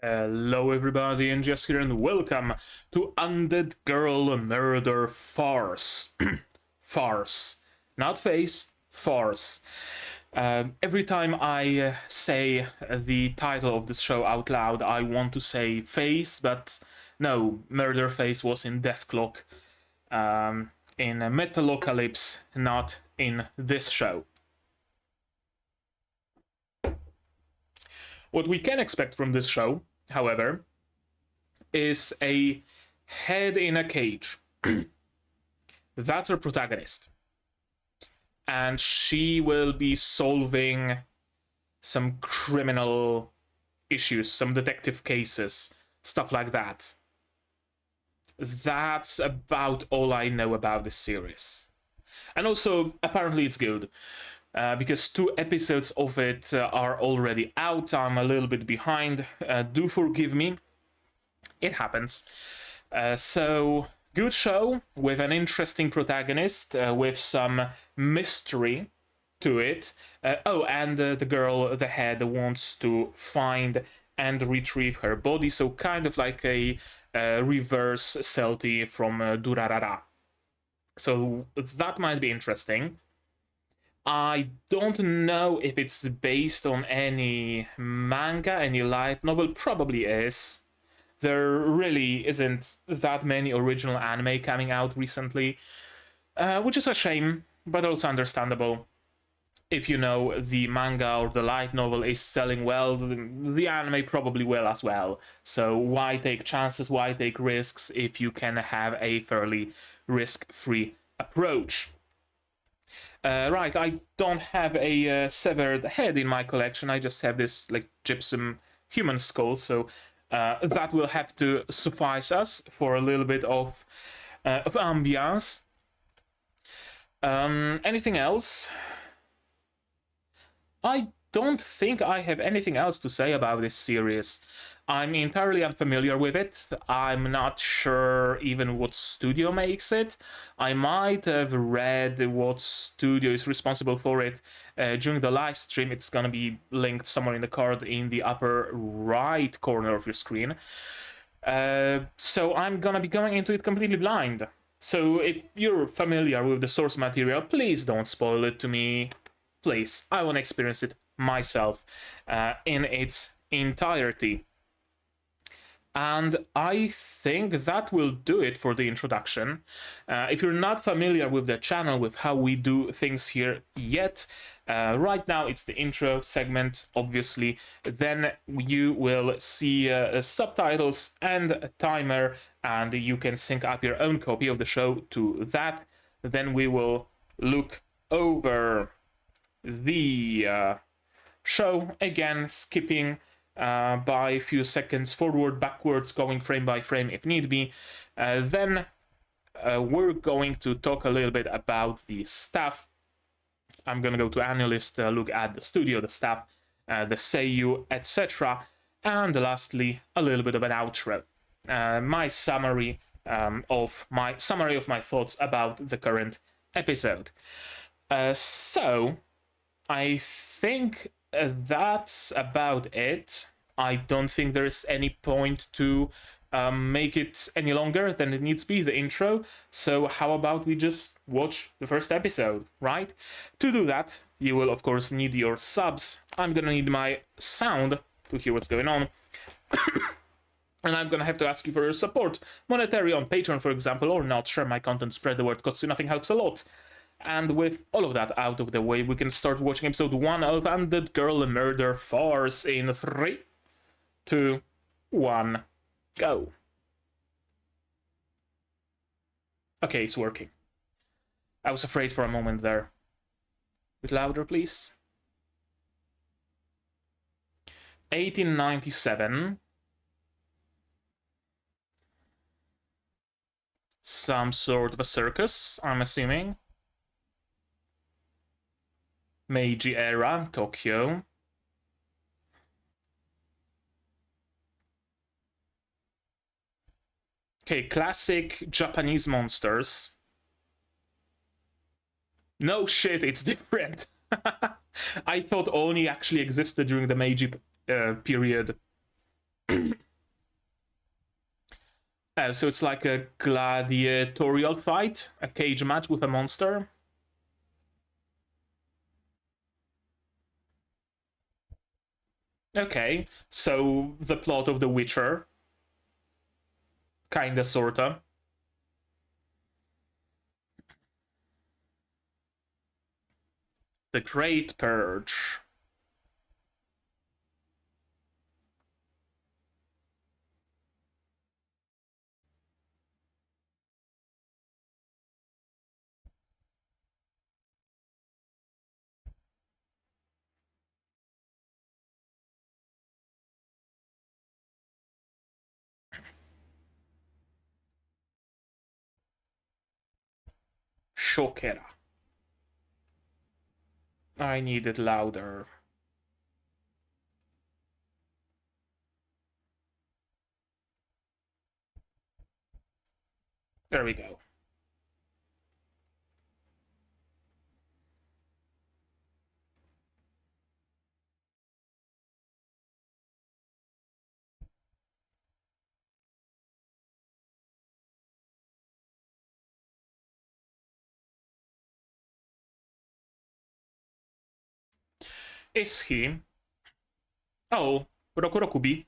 Hello everybody, and Jess here, and welcome to Undead Girl Murder Farce. Farce. Not face, farce. Every time I say the title of this show out loud, I want to say face, but no, Murder Face was in Deathclock, in Metalocalypse, not in this show. What we can expect from this show, however, is a head in a cage. That's our protagonist. And she will be solving some criminal issues, some detective cases, stuff like that. That's about all I know about this series. And also, apparently it's good. Because 2 episodes of it are already out. I'm a little bit behind. Do forgive me. It happens. So, good show with an interesting protagonist, with some mystery to it. And the girl, the head, wants to find and retrieve her body. So, kind of like a reverse Celti from Durarara. So, that might be interesting. I don't know if it's based on any manga, any light novel. Probably is. There really isn't that many original anime coming out recently, which is a shame, but also understandable. If you know the manga or the light novel is selling well, the anime probably will as well. So why take chances, why take risks if you can have a fairly risk-free approach? Right, I don't have a severed head in my collection. I just have this like gypsum human skull, so that will have to suffice us for a little bit of ambiance. Anything else? I don't think I have anything else to say about this series. I'm entirely unfamiliar with it. I'm not sure even what studio makes it. I might have read what studio is responsible for it during the live stream. It's gonna be linked somewhere in the card in the upper right corner of your screen. So I'm gonna be going into it completely blind. So if you're familiar with the source material, please don't spoil it to me. Please, I want to experience it myself in its entirety. And I think that will do it for the introduction. If you're not familiar with the channel, with how we do things here yet, right now it's the intro segment, obviously. Then you will see subtitles and a timer, and you can sync up your own copy of the show to that. Then we will look over the show again, skipping by a few seconds forward, backwards, going frame by frame if need be. Then we're going to talk a little bit about the staff. I'm gonna go to Analyst, look at the studio, the staff, the seiyuu, etc. And lastly, a little bit of an outro. My summary of my thoughts about the current episode. So I think that's about it. I don't think there's any point to make it any longer than it needs to be, the intro. So how about we just watch the first episode, right? To do that, you will of course need your subs. I'm gonna need my sound to hear what's going on. And I'm gonna have to ask you for your support. Monetary on Patreon, for example, or not. Share my content, spread the word, costs you nothing, helps a lot. And with all of that out of the way, we can start watching episode 1 of Undead Girl Murder Farce in 3, 2, 1, go. Okay, it's working. I was afraid for a moment there. A bit louder, please. 1897. Some sort of a circus, I'm assuming. Meiji era, Tokyo. Okay, classic Japanese monsters. No shit, it's different. I thought Oni actually existed during the Meiji period. So it's like a gladiatorial fight, a cage match with a monster. Okay, so the plot of The Witcher. Kinda, sorta. The Great Purge. Shokera. I need it louder. There we go. Is he? Oh, Rokurokubi.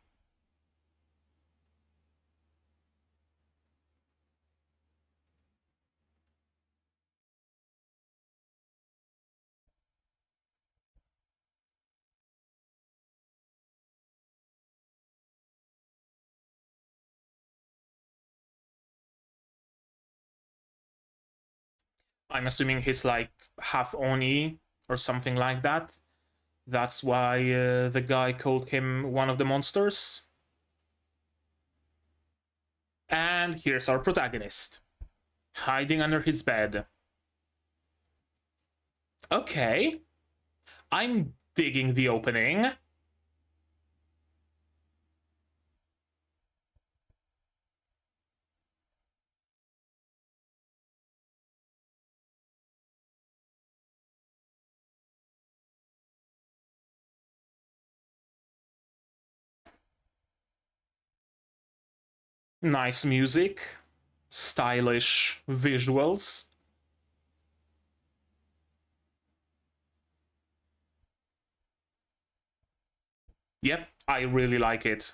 I'm assuming he's like half Oni or something like that. That's why the guy called him one of the monsters. And here's our protagonist, hiding under his bed. Okay. I'm digging the opening. Nice music, stylish visuals. Yep, I really like it.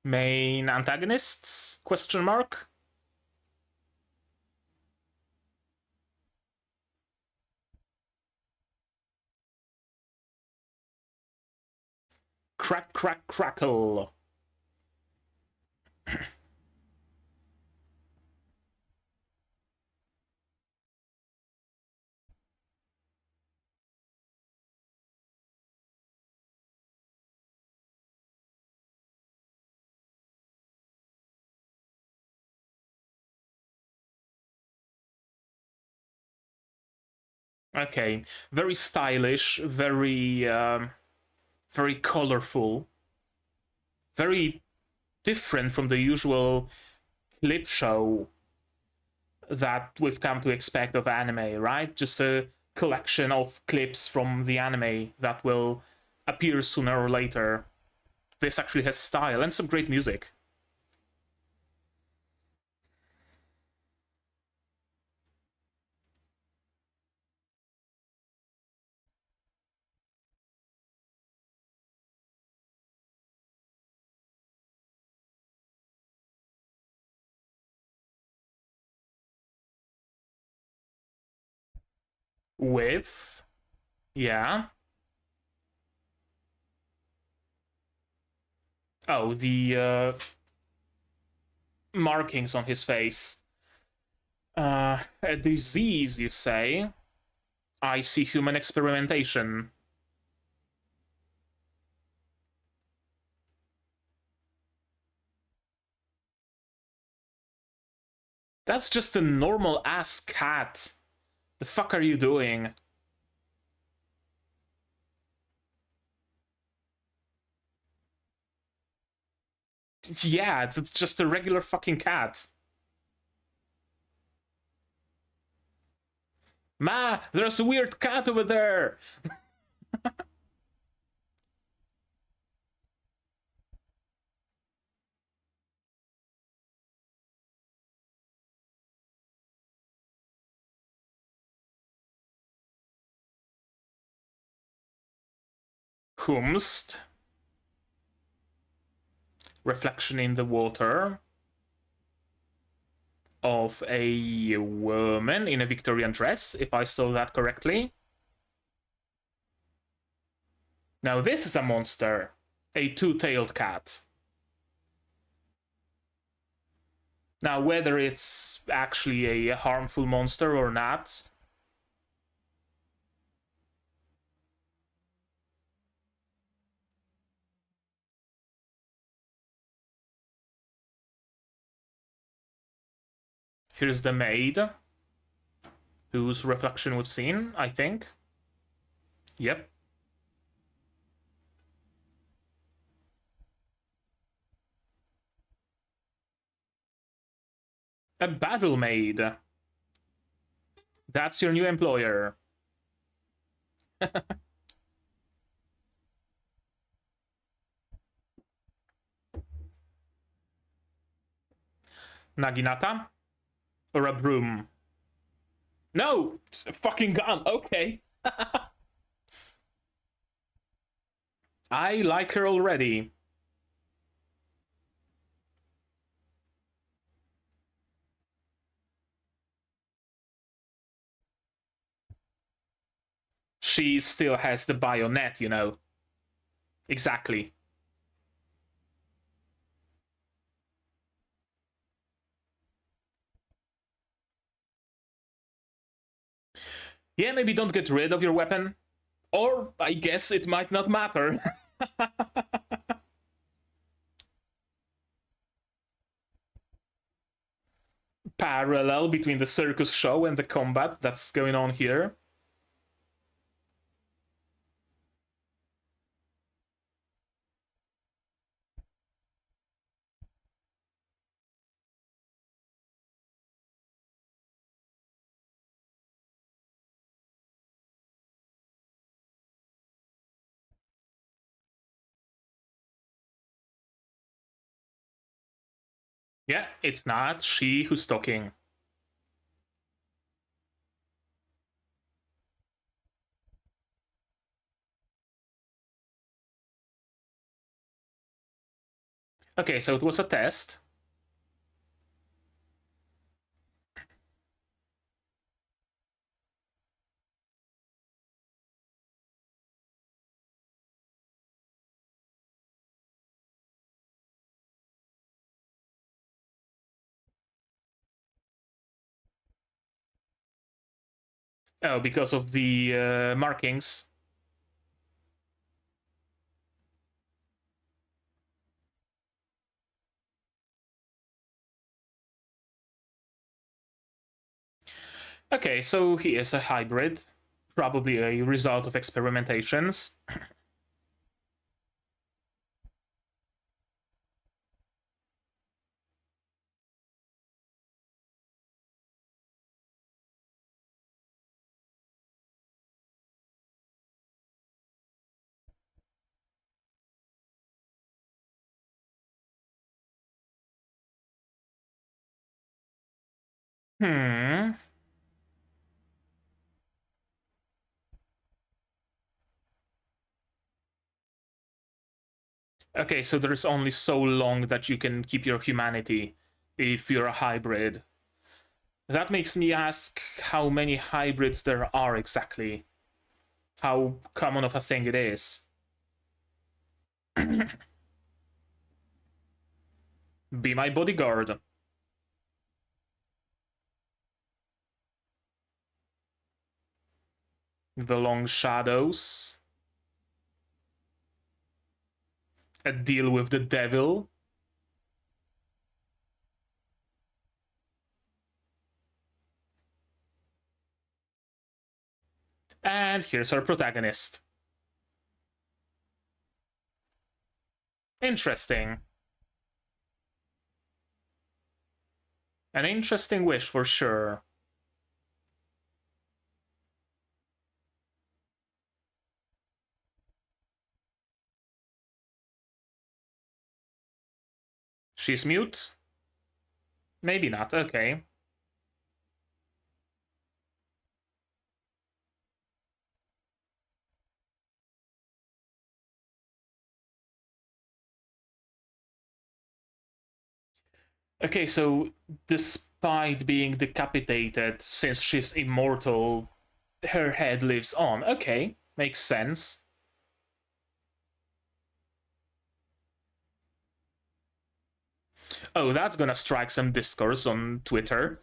Main antagonists? Question mark? Crack, crack, crackle. Okay, very stylish, very colorful, very different from the usual clip show that we've come to expect of anime, right? Just a collection of clips from the anime that will appear sooner or later. This actually has style and some great music. With, yeah. Oh, the markings on his face. A disease, you say? I see human experimentation. That's just a normal ass cat. The fuck are you doing? Yeah, it's just a regular fucking cat. Ma, there's a weird cat over there. Kumst. Reflection in the water of a woman in a Victorian dress, if I saw that correctly. Now this is a monster, a two-tailed cat. Now whether it's actually a harmful monster or not, here's the maid, whose reflection we've seen, I think. Yep. A battle maid. That's your new employer. Naginata? Or a broom? No! A fucking gun, okay. I like her already. She still has the bayonet, you know. Exactly. Yeah, maybe don't get rid of your weapon. Or, I guess it might not matter. Parallel between the circus show and the combat that's going on here. Yeah, it's not she who's talking. Okay, so it was a test. Oh, because of the markings. Okay, so he is a hybrid. Probably a result of experimentations. Okay, so there's only so long that you can keep your humanity if you're a hybrid. That makes me ask how many hybrids there are exactly. How common of a thing it is. Be my bodyguard. The long shadows. A deal with the devil. And here's our protagonist. Interesting. An interesting wish for sure. She's mute? Maybe not, okay. Okay, so despite being decapitated, since she's immortal, her head lives on. Okay, makes sense. Oh, that's gonna strike some discourse on Twitter.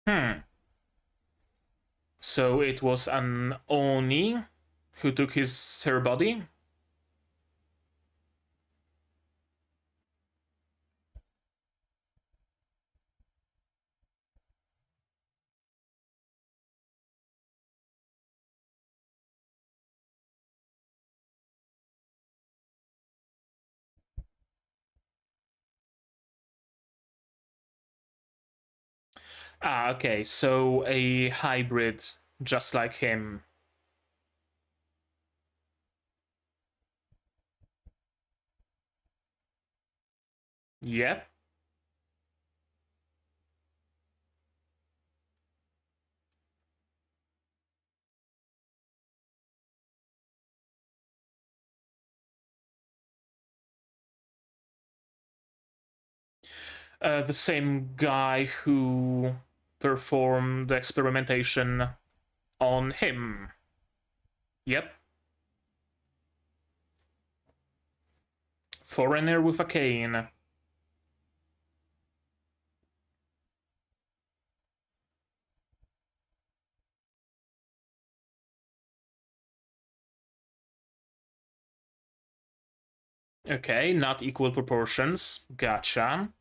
Hmm. So it was an Oni who took her body? Ah, okay, so a hybrid just like him. Yep. The same guy who performed the experimentation on him. Yep. Foreigner with a cane. Okay, not equal proportions. Gotcha.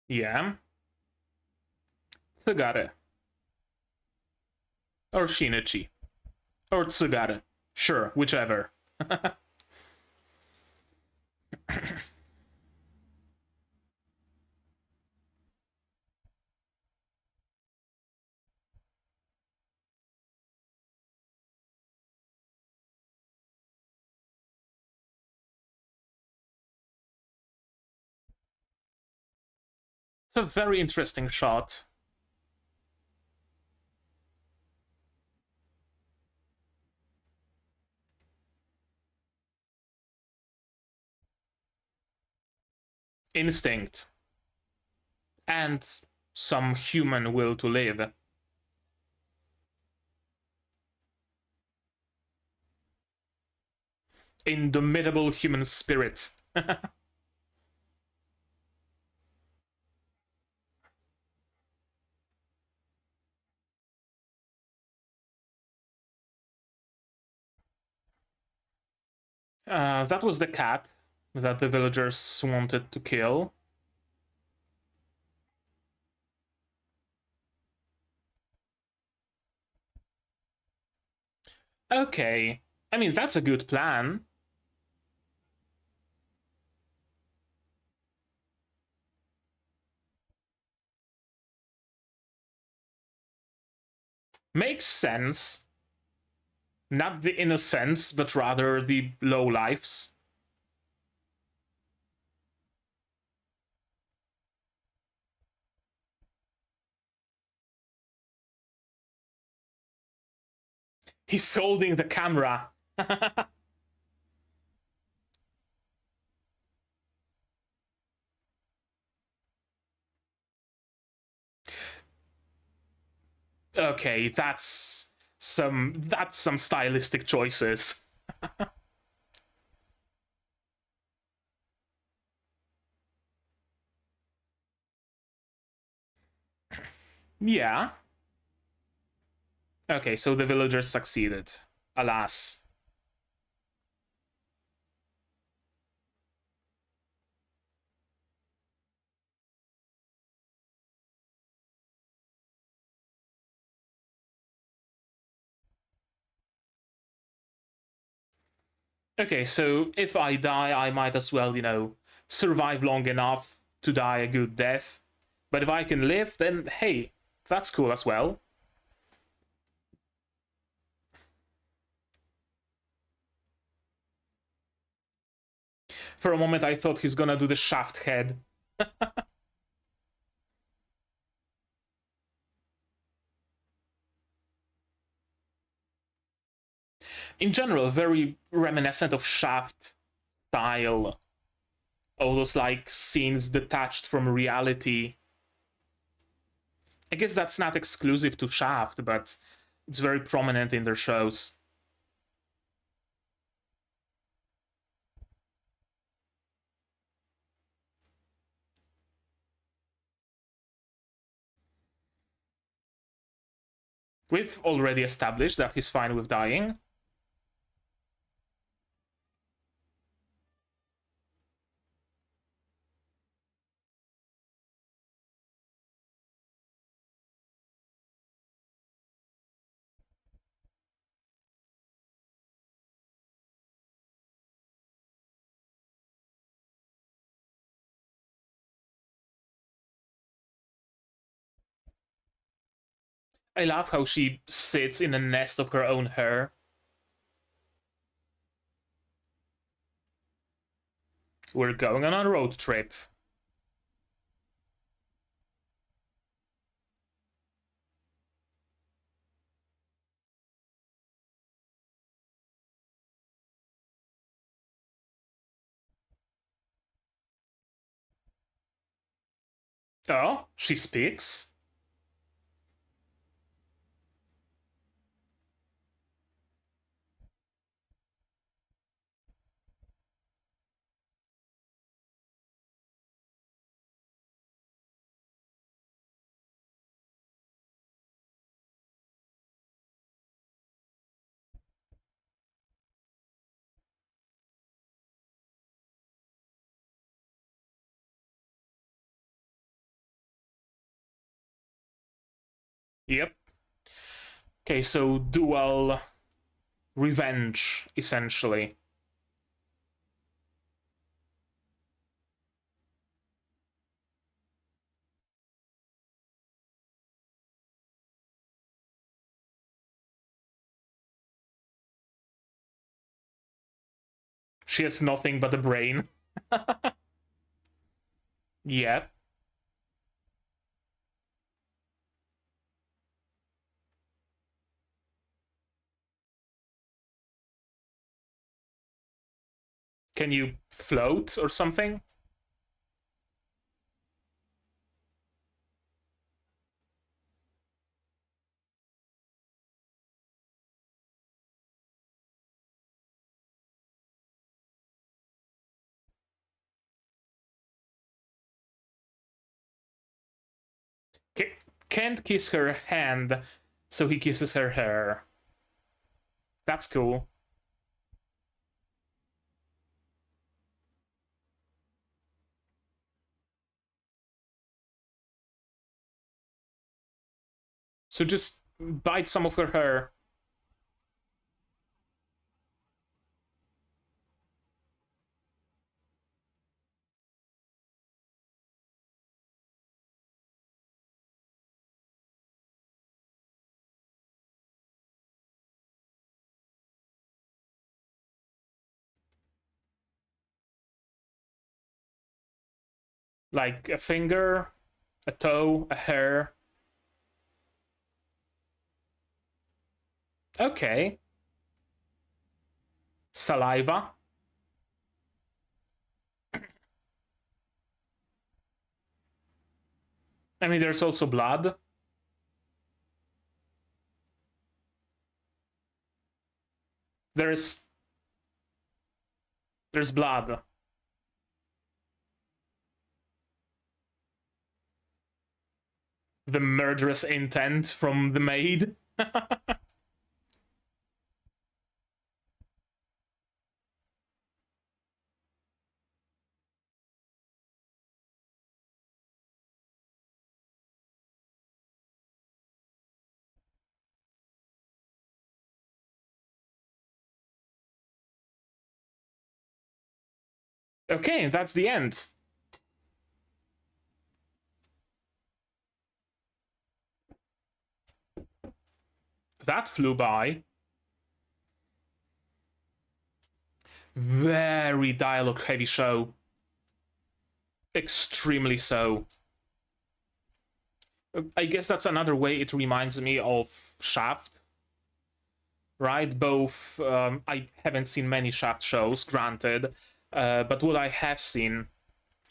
Yeah. Tsugaru. Or Shinichi. Or Tsugaru. Sure, whichever. It's a very interesting shot. Instinct. And some human will to live. Indomitable human spirit. That was the cat that the villagers wanted to kill. Okay. I mean, that's a good plan. Makes sense. Not the innocents, but rather the lowlifes. He's holding the camera. Okay, that's some stylistic choices. Yeah. Okay, so the villagers succeeded. Alas. Okay, so if I die, I might as well, you know, survive long enough to die a good death. But if I can live, then hey, that's cool as well. For a moment, I thought he's gonna do the shaft head. In general, very reminiscent of Shaft style. All those like scenes detached from reality. I guess that's not exclusive to Shaft, but it's very prominent in their shows. We've already established that he's fine with dying. I love how she sits in a nest of her own hair. We're going on a road trip. Oh, she speaks. Yep. Okay, so dual revenge, essentially. She has nothing but a brain. Yeah. Can you float or something? Can't kiss her hand, so he kisses her hair. That's cool. So just bite some of her hair. Like a finger, a toe, a hair. Okay. Saliva. I mean, there's also blood. There's blood. The murderous intent from the maid. Okay, that's the end. That flew by. Very dialogue heavy show. Extremely so. I guess that's another way it reminds me of Shaft. Right? Both, I haven't seen many Shaft shows, granted, but what I have seen,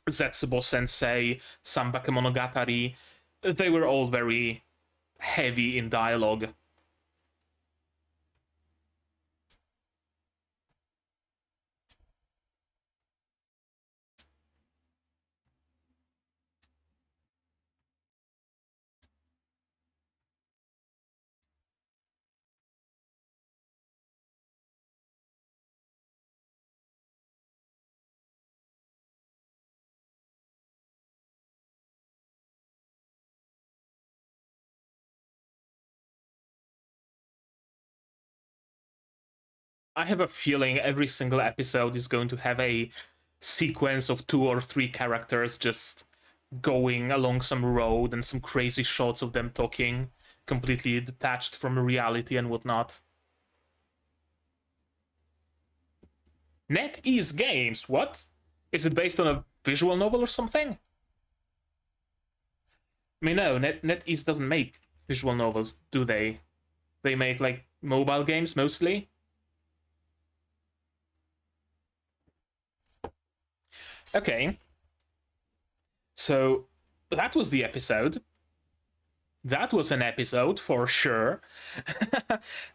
Zetsubo Sensei, Sambake Monogatari, they were all very heavy in dialogue. I have a feeling every single episode is going to have a sequence of 2 or 3 characters just going along some road and some crazy shots of them talking, completely detached from reality and whatnot. NetEase Games, what? Is it based on a visual novel or something? I mean, no, NetEase doesn't make visual novels, do they? They make, like, mobile games, mostly? Okay. So, that was the episode. That was an episode, for sure.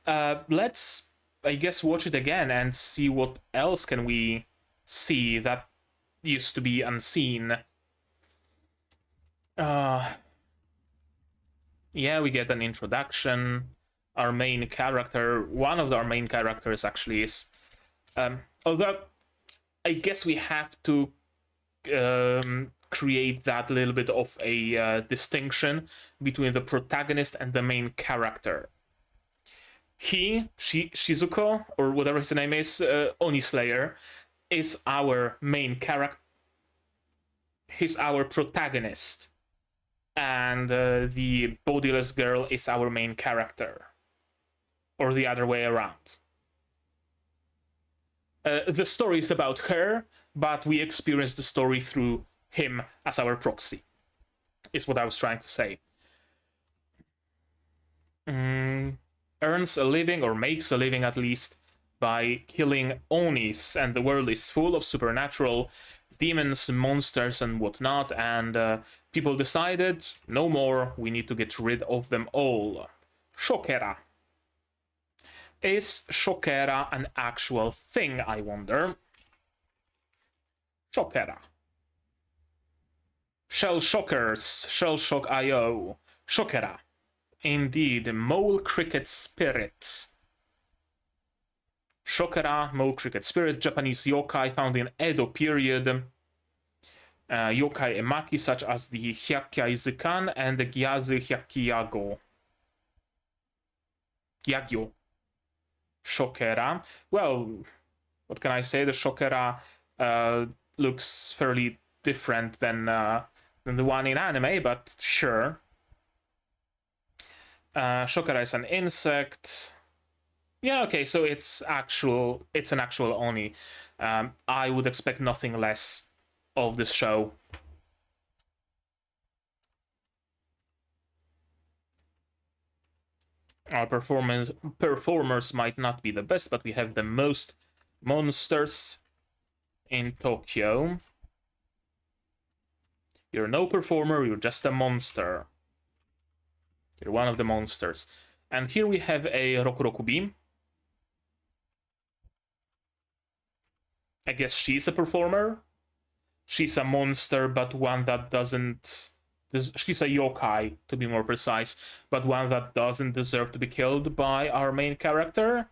Let's, I guess, watch it again and see what else can we see that used to be unseen. Yeah, we get an introduction. Our main character, one of our main characters actually is... although, I guess we have to create that little bit of a distinction between the protagonist and the main character. Shizuko, or whatever his name is, Oni Slayer, is our main character. He's our protagonist. And the bodiless girl is our main character. Or the other way around. The story is about her, but we experience the story through him as our proxy, is what I was trying to say. Earns a living, or makes a living at least, by killing Onis, and the world is full of supernatural demons, monsters, and whatnot, and people decided, no more, we need to get rid of them all. Shokera. Is Shokera an actual thing, I wonder? Shokera. Shell Shockers, Shell Shock IO. Shokera. Indeed, Mole Cricket Spirit. Shokera, Mole Cricket Spirit, Japanese yokai found in Edo period. Yokai emaki such as the Hyakkaizukan and the Gyazu Hyakkiyago. Yagyo. Shokera. Well, what can I say? The Shokera looks fairly different than the one in anime, but sure. Shokera is an insect. Yeah, okay, so it's an actual Oni. I would expect nothing less of this show. Our performers might not be the best, but we have the most monsters in Tokyo. You're no performer, you're just a monster. You're one of the monsters. And here we have a Roku Beam. I guess she's a performer. She's a monster, but one that doesn't... She's a yokai, to be more precise, but one that doesn't deserve to be killed by our main character.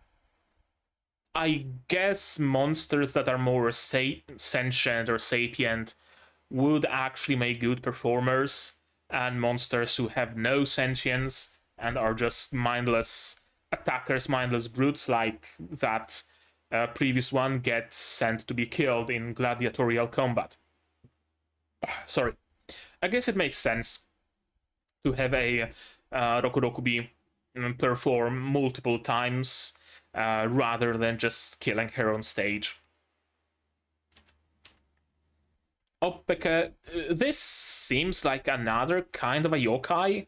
I guess monsters that are more sentient or sapient would actually make good performers, and monsters who have no sentience and are just mindless attackers, mindless brutes like that previous one get sent to be killed in gladiatorial combat. Sorry. I guess it makes sense to have a Rokurokubi perform multiple times rather than just killing her on stage. Oppeke, this seems like another kind of a yokai.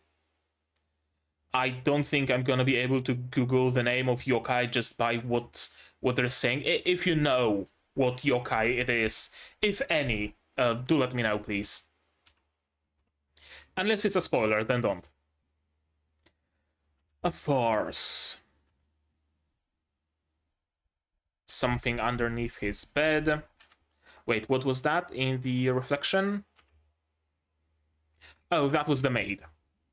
I don't think I'm gonna be able to Google the name of yokai just by what they're saying. If you know what yokai it is, if any, do let me know, please. Unless it's a spoiler, then don't. A farce. Something underneath his bed. Wait, what was that in the reflection? Oh, that was the maid.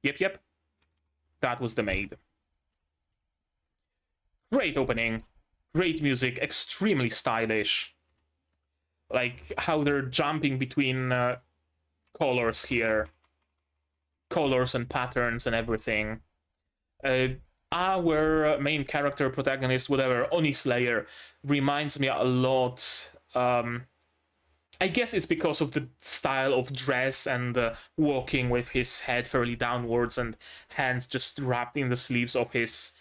Yep. That was the maid. Great opening. Great music. Extremely stylish. Like how they're jumping between colors here. Colors and patterns and everything. Our main character, protagonist, whatever, Oni Slayer, reminds me a lot. I guess it's because of the style of dress and walking with his head fairly downwards and hands just wrapped in the sleeves of his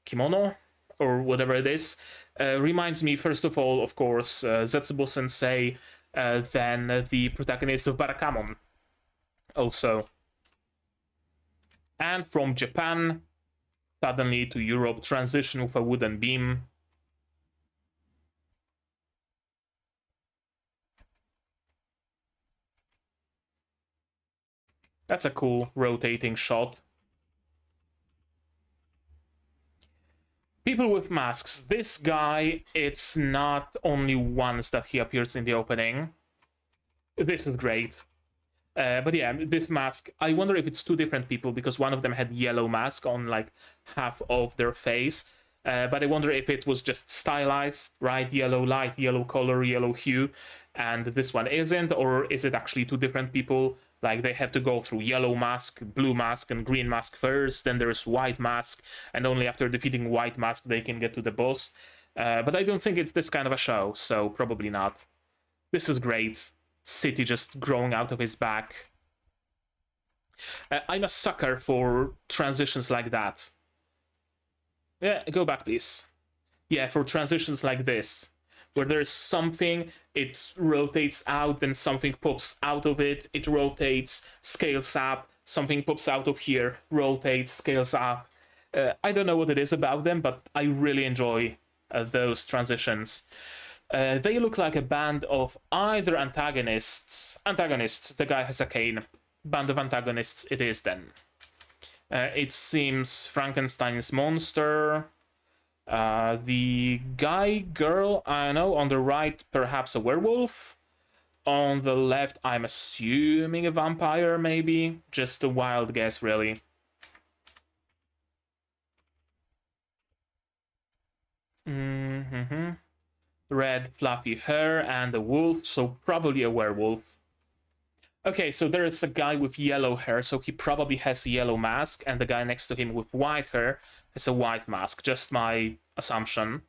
kimono, or whatever it is. Reminds me, first of all, of course, Zetsubo Sensei, then the protagonist of Barakamon, also. And from Japan, suddenly to Europe, transition with a wooden beam. That's a cool rotating shot. People with masks. This guy, it's not only once that he appears in the opening. This is great. But yeah, this mask, I wonder if it's two different people, because one of them had yellow mask on like half of their face. But I wonder if it was just stylized, right? Yellow light, yellow color, yellow hue, and this one isn't, or is it actually two different people? Like they have to go through yellow mask, blue mask, and green mask first, then there's white mask, and only after defeating white mask they can get to the boss. But I don't think it's this kind of a show, so probably not. This is great. City just growing out of his back. I'm a sucker for transitions like that. Yeah, go back, please. Yeah, for transitions like this, where there's something, it rotates out, then something pops out of it, it rotates, scales up, something pops out of here, rotates, scales up. I don't know what it is about them, but I really enjoy those transitions. They look like a band of either antagonists. The guy has a cane. Band of antagonists it is then. It seems Frankenstein's monster. The guy, girl, I know, on the right, perhaps a werewolf. On the left, I'm assuming a vampire, maybe. Just a wild guess, really. Red, fluffy hair, and a wolf, so probably a werewolf. Okay, so there is a guy with yellow hair, so he probably has a yellow mask, and the guy next to him with white hair has a white mask. Just my assumption.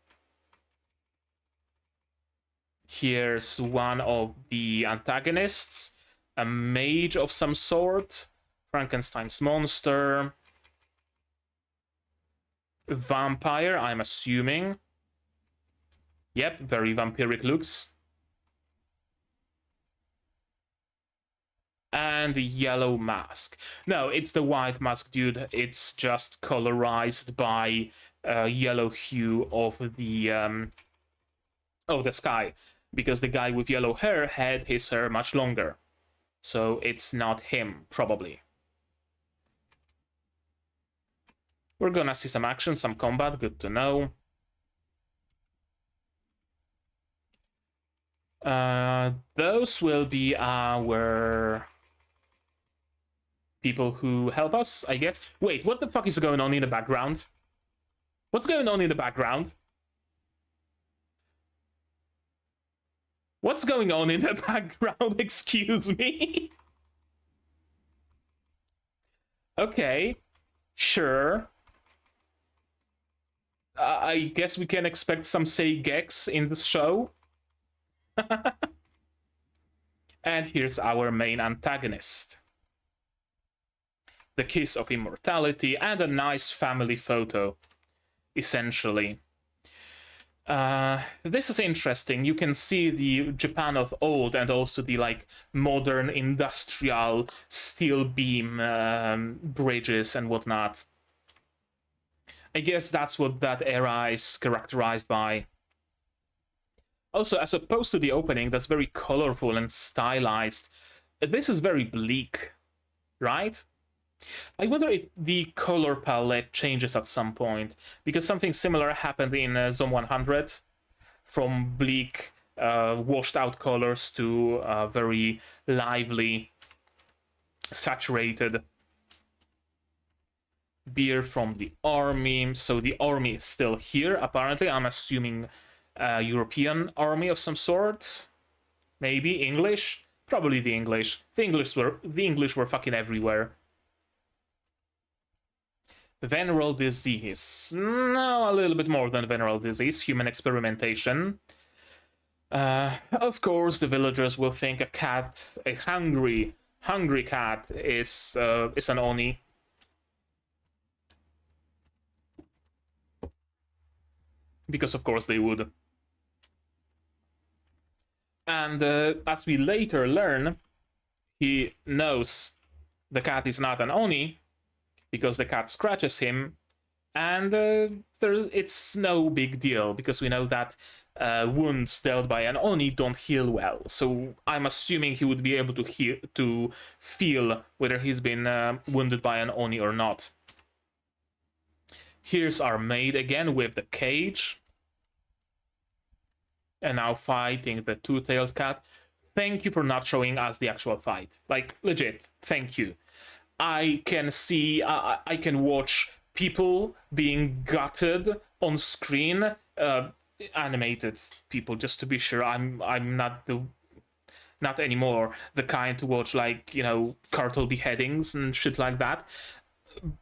Here's one of the antagonists, a mage of some sort, Frankenstein's monster, vampire, I'm assuming. Yep, very vampiric looks. And the yellow mask. No, it's the white mask, dude. It's just colorized by yellow hue of the sky, because the guy with yellow hair had his hair much longer. So it's not him, probably. We're gonna see some action, some combat, good to know. Those will be our people who help us, I guess. Wait, what the fuck is going on in the background? What's going on in the background? What's going on in the background? Excuse me? Okay, sure. I guess we can expect some Seigex in the show. And here's our main antagonist. The kiss of immortality and a nice family photo, essentially. This is interesting. You can see the Japan of old and also the like modern industrial steel beam bridges and whatnot. I guess that's what that era is characterized by. Also, as opposed to the opening that's very colorful and stylized, this is very bleak, right? I wonder if the color palette changes at some point, because something similar happened in Zone 100, from bleak, washed out colors to very lively, saturated beer from the army. So the army is still here, apparently. I'm assuming European army of some sort, maybe English, probably the English. The English were fucking everywhere. Venereal disease. No, a little bit more than venereal disease. Human experimentation. Of course, the villagers will think a cat, a hungry cat, is an oni. Because of course they would. And as we later learn, he knows the cat is not an oni, because the cat scratches him, and it's no big deal, because we know that wounds dealt by an oni don't heal well. So I'm assuming he would be able to feel whether he's been wounded by an oni or not. Here's our maid again with the cage. And now fighting the two-tailed cat. Thank you for not showing us the actual fight. Like, legit, thank you. I can see, I can watch people being gutted on screen, animated people, just to be sure I'm not anymore the kind to watch, like, you know, cartel beheadings and shit like that.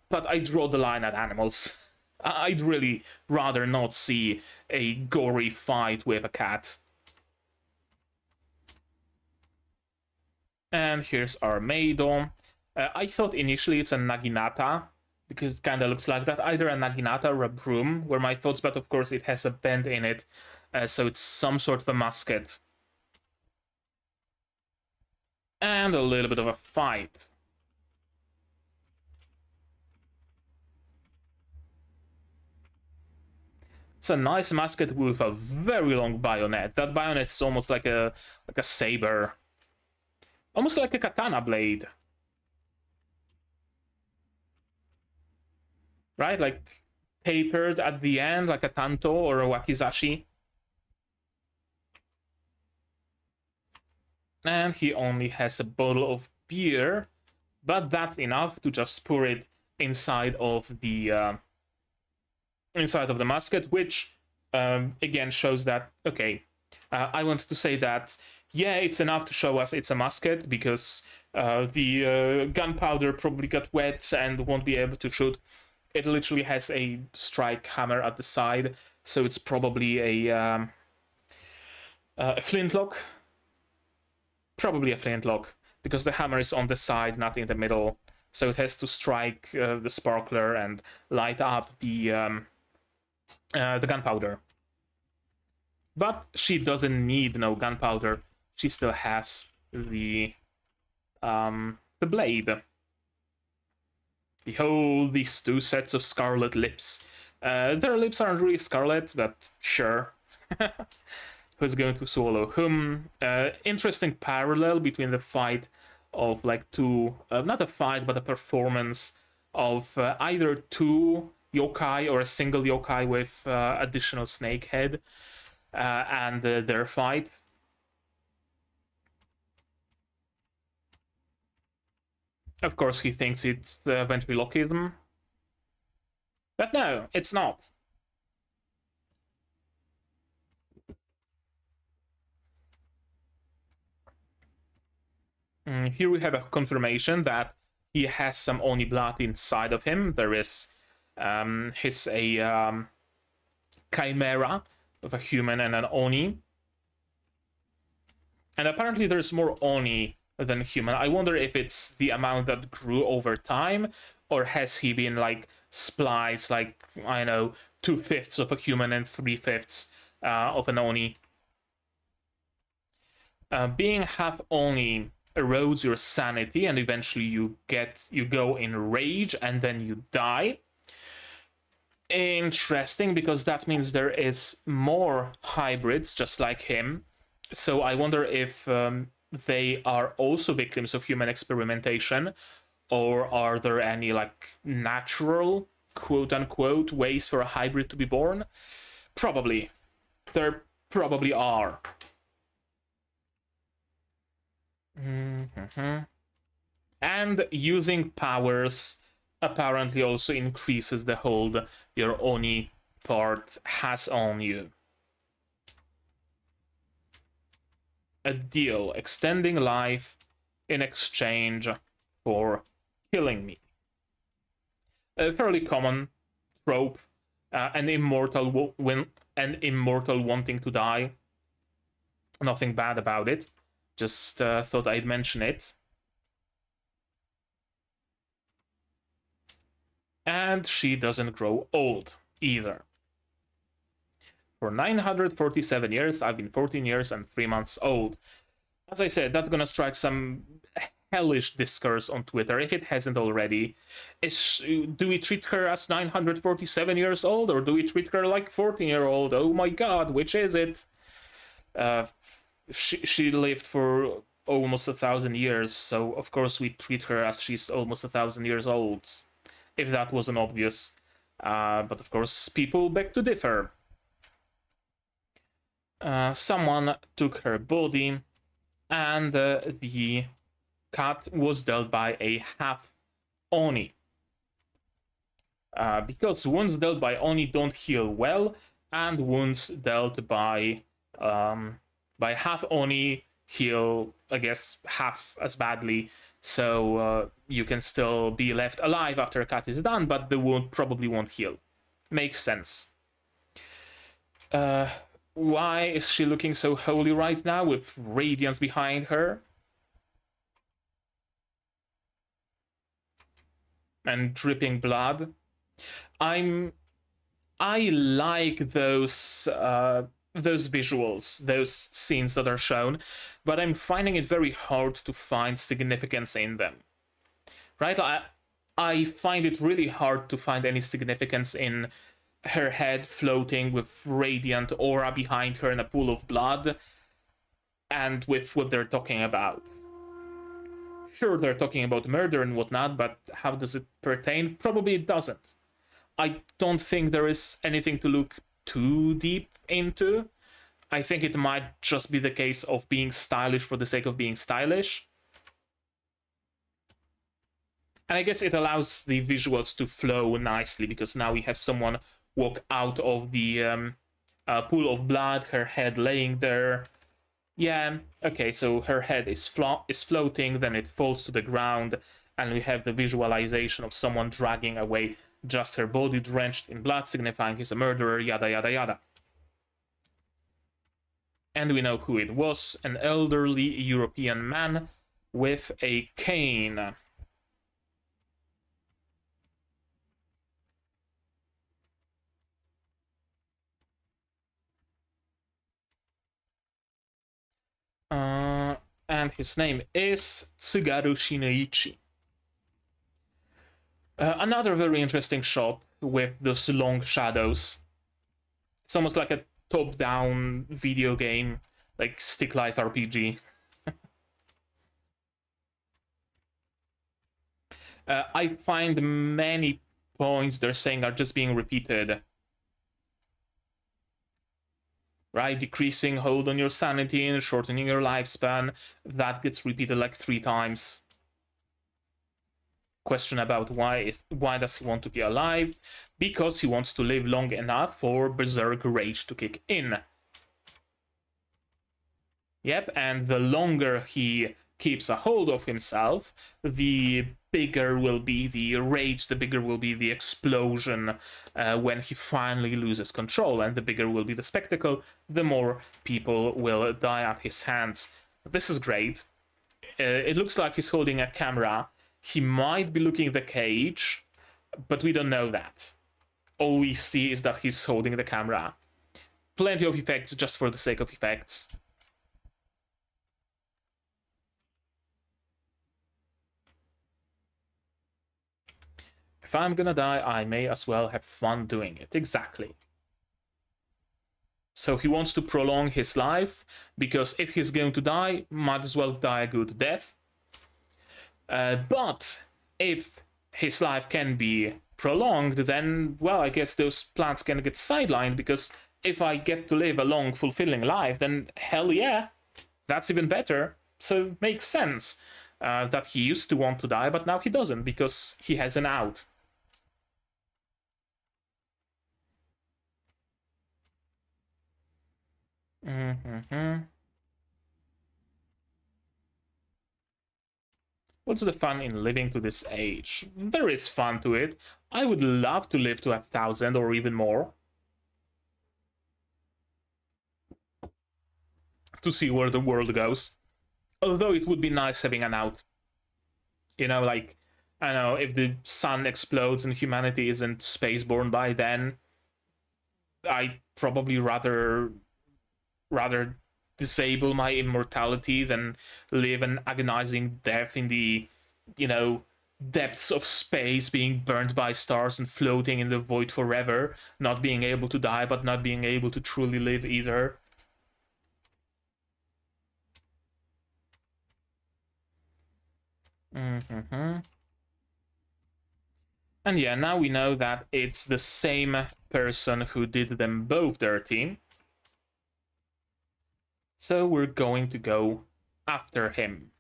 But I draw the line at animals. I'd really rather not see a gory fight with a cat. And here's our Maido. I thought initially it's a Naginata, because it kind of looks like that. Either a Naginata or a broom were my thoughts, but of course it has a bend in it, so it's some sort of a musket. And a little bit of a fight. It's a nice musket with a very long bayonet. That bayonet is almost like a saber. Almost like a katana blade. Right? Like tapered at the end, like a tanto or a wakizashi. And he only has a bottle of beer, but that's enough to just pour it inside of the musket, which again shows that, okay, I wanted to say that, yeah, it's enough to show us it's a musket, because the gunpowder probably got wet and won't be able to shoot. It literally has a strike hammer at the side, so it's probably a flintlock. Probably a flintlock, because the hammer is on the side, not in the middle, so it has to strike the sparkler and light up the gunpowder. But she doesn't need no gunpowder. She still has the blade. Behold these two sets of scarlet lips. Their lips aren't really scarlet, but sure. Who's going to swallow whom? Interesting parallel between the fight of like two, not a fight, but a performance of either two yokai or a single yokai with additional snake head, and their fight. Of course, he thinks it's ventriloquism, but no, it's not. Here we have a confirmation that he has some Oni blood inside of him. There is chimera of a human and an Oni. And apparently there's more Oni than human. I wonder if it's the amount that grew over time, or has he been like spliced, like, I know, 2/5 of a human and 3/5 of an Oni. Being half Oni erodes your sanity, and eventually you go in rage and then you die. Interesting, because that means there is more hybrids just like him. So I wonder if they are also victims of human experimentation, or are there any like natural, quote-unquote, ways for a hybrid to be born? Probably. There probably are. And using powers apparently also increases the hold your Oni part has on you. A deal: extending life in exchange for killing me. A fairly common trope. An immortal wanting to die. Nothing bad about it. Just thought I'd mention it. And she doesn't grow old either. For 947 years, I've been 14 years and 3 months old. As I said, that's gonna strike some hellish discourse on Twitter, if it hasn't already. Do we treat her as 947 years old, or do we treat her like 14-year-old? Oh my god, which is it? She lived for almost 1,000 years, so of course we treat her as she's almost 1,000 years old, if that wasn't obvious. But of course, people beg to differ. Someone took her body, and the cat was dealt by a half Oni. Because wounds dealt by Oni don't heal well, and wounds dealt by half Oni heal, I guess, half as badly. So you can still be left alive after a cut is done, but the wound probably won't heal. Makes sense. Why is she looking so holy right now with radiance behind her? And dripping blood. I like those visuals, those scenes that are shown, but I'm finding it very hard to find significance in them. Right? I find it really hard to find any significance in her head floating with radiant aura behind her in a pool of blood, and with what they're talking about. Sure, they're talking about murder and whatnot, but how does it pertain? Probably it doesn't. I don't think there is anything to look too deep into. I think it might just be the case of being stylish for the sake of being stylish. And I guess it allows the visuals to flow nicely, because now we have someone walk out of the pool of blood, her head laying there. Yeah, okay, so her head is floating, then it falls to the ground, and we have the visualization of someone dragging away just her body drenched in blood, signifying he's a murderer, yada yada yada. And we know who it was: an elderly European man with a cane. And his name is Tsugaru Shunichi. Another very interesting shot with those long shadows. It's almost like a top-down video game, like stick life RPG. I find many points they're saying are just being repeated. Right? Decreasing hold on your sanity and shortening your lifespan. That gets repeated like 3 times. Question about why does he want to be alive? Because he wants to live long enough for berserk rage to kick in. Yep, and the longer he keeps a hold of himself, the bigger will be the rage, the bigger will be the explosion when he finally loses control, and the bigger will be the spectacle, the more people will die at his hands. This is great. It looks like he's holding a camera. He might be looking at the cage, but we don't know that. All we see is that he's holding the camera. Plenty of effects just for the sake of effects. If I'm gonna die, I may as well have fun doing it. Exactly. So he wants to prolong his life, because if he's going to die, might as well die a good death. But if his life can be prolonged, then, well, I guess those plans can get sidelined, because if I get to live a long, fulfilling life, then hell yeah, that's even better. So it makes sense that he used to want to die, but now he doesn't, because he has an out. What's the fun in living to this age? There is fun to it. I would love to live to 1,000 or even more. To see where the world goes. Although it would be nice having an out. You know, like, I don't know, if the sun explodes and humanity isn't spaceborne by then, I'd probably rather disable my immortality than live an agonizing death in the, you know, depths of space, being burned by stars and floating in the void forever, not being able to die but not being able to truly live either. And yeah, now we know that it's the same person who did them both dirty. So we're going to go after him.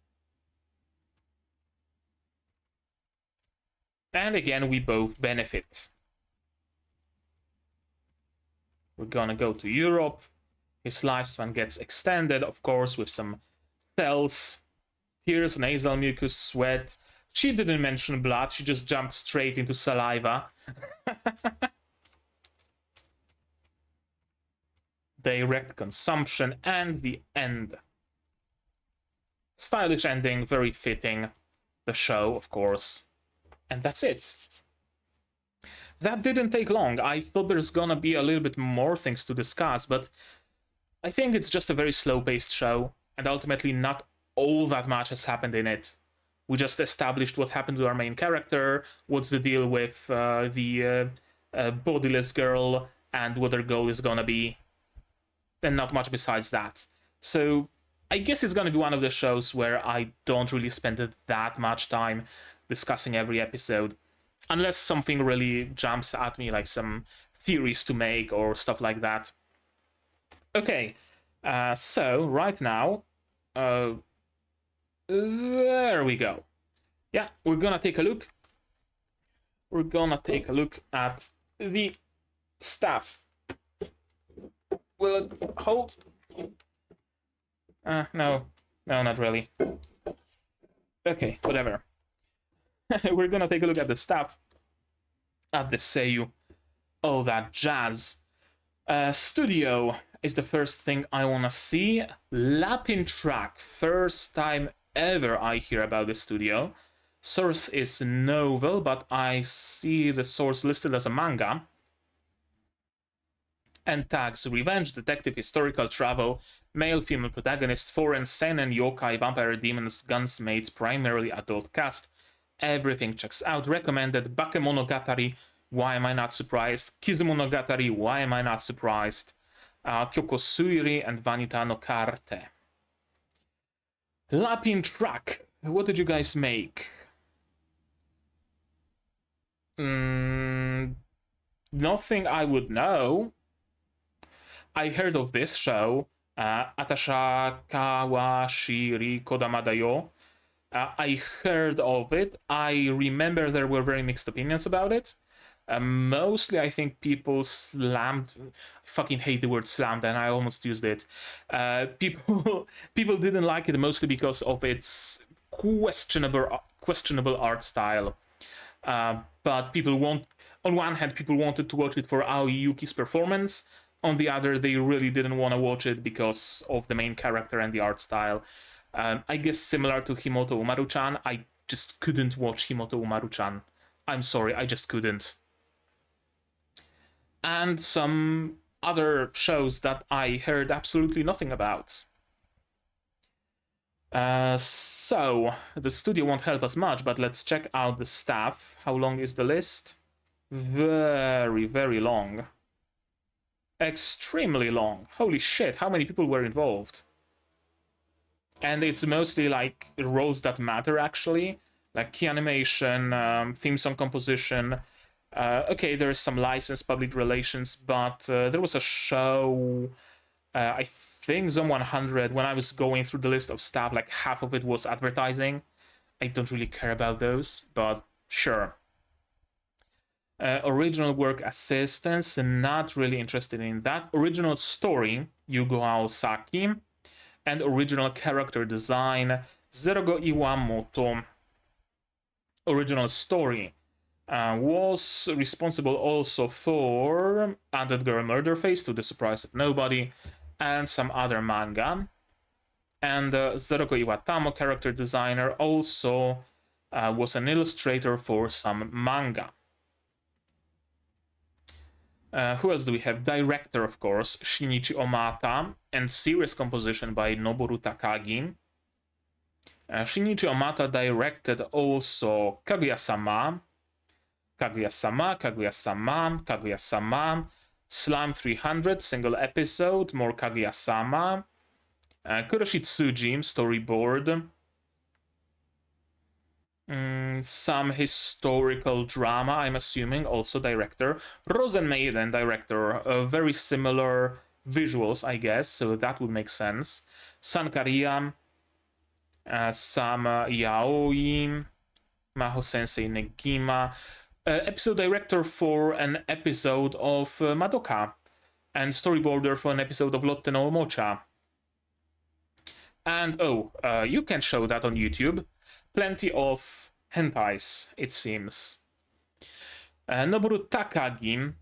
And again, we both benefit. We're gonna go to Europe. His lifespan gets extended, of course, with some cells, tears, nasal mucus, sweat. She didn't mention blood, she just jumped straight into saliva. Direct consumption, and the end. Stylish ending, very fitting. The show, of course. And that's it. That didn't take long. I thought there's gonna be a little bit more things to discuss, but I think it's just a very slow-paced show, and ultimately not all that much has happened in it. We just established what happened to our main character, what's the deal with the bodiless girl, and what their goal is gonna be. And not much besides that. So I guess it's gonna be one of the shows where I don't really spend that much time discussing every episode, unless something really jumps at me, like some theories to make or stuff like that. Okay, so right now, there we go. Yeah, we're gonna take a look. We're gonna take a look at the staff. Will it hold? No, not really. Okay, whatever. We're gonna take a look at the stuff, at the seiyuu, all that jazz. Studio is the first thing I wanna see. Lapin track, first time ever I hear about the studio. Source is novel, but I see the source listed as a manga. And tags: revenge, detective, historical, travel, male, female protagonists, foreign, seinen, yokai, vampire, demons, guns, maids, primarily adult cast. Everything checks out. Recommended. Bakemonogatari, why am I not surprised? Kizumonogatari, why am I not surprised? Kyoko Suiri and Vanita no Carte. Lapin track, what did you guys make? Nothing I would know. I heard of this show, Atasha Kawashiri Kodamadayo. I heard of it. I remember there were very mixed opinions about it. Mostly, I think people slammed. I fucking hate the word slammed, and I almost used it. People didn't like it mostly because of its questionable art style. But on one hand, people wanted to watch it for Aoi Yuki's performance. On the other, they really didn't want to watch it because of the main character and the art style. I guess similar to Himoto Umaru-chan, I just couldn't watch Himoto Umaru-chan. I'm sorry, I just couldn't. And some other shows that I heard absolutely nothing about. So, the studio won't help us much, but let's check out the staff. How long is the list? Very, very long. Extremely long. Holy shit, how many people were involved? And it's mostly like roles that matter, actually. Like key animation, theme song composition. Okay, there is some license, public relations, but there was a show, I think Zone 100, when I was going through the list of stuff, like half of it was advertising. I don't really care about those, but sure. Original work assistance, not really interested in that. Original story, Yugo Aosaki. And original character design, Zerogo Iwamoto. Original story was responsible also for Undead Girl Murder Farce, to the surprise of nobody, and some other manga. And Zerogo Iwatamo, character designer, also was an illustrator for some manga. Who else do we have? Director, of course, Shinichi Omata, and series composition by Noboru Takagi. Shinichi Omata directed also Kaguya-sama, Kaguya-sama, Kaguya-sama, Kaguya-sama, Slime 300, single episode, more Kaguya-sama, Kuroshi Tsuji, storyboard, some historical drama, I'm assuming, also director. Rosen Maiden, director, very similar visuals, I guess, so that would make sense. Sankaria, some Yaoi, Maho Sensei Negima, episode director for an episode of Madoka, and storyboarder for an episode of Lotte no Omocha. And you can show that on YouTube. Plenty of hentais, it seems. Noboru Takagi,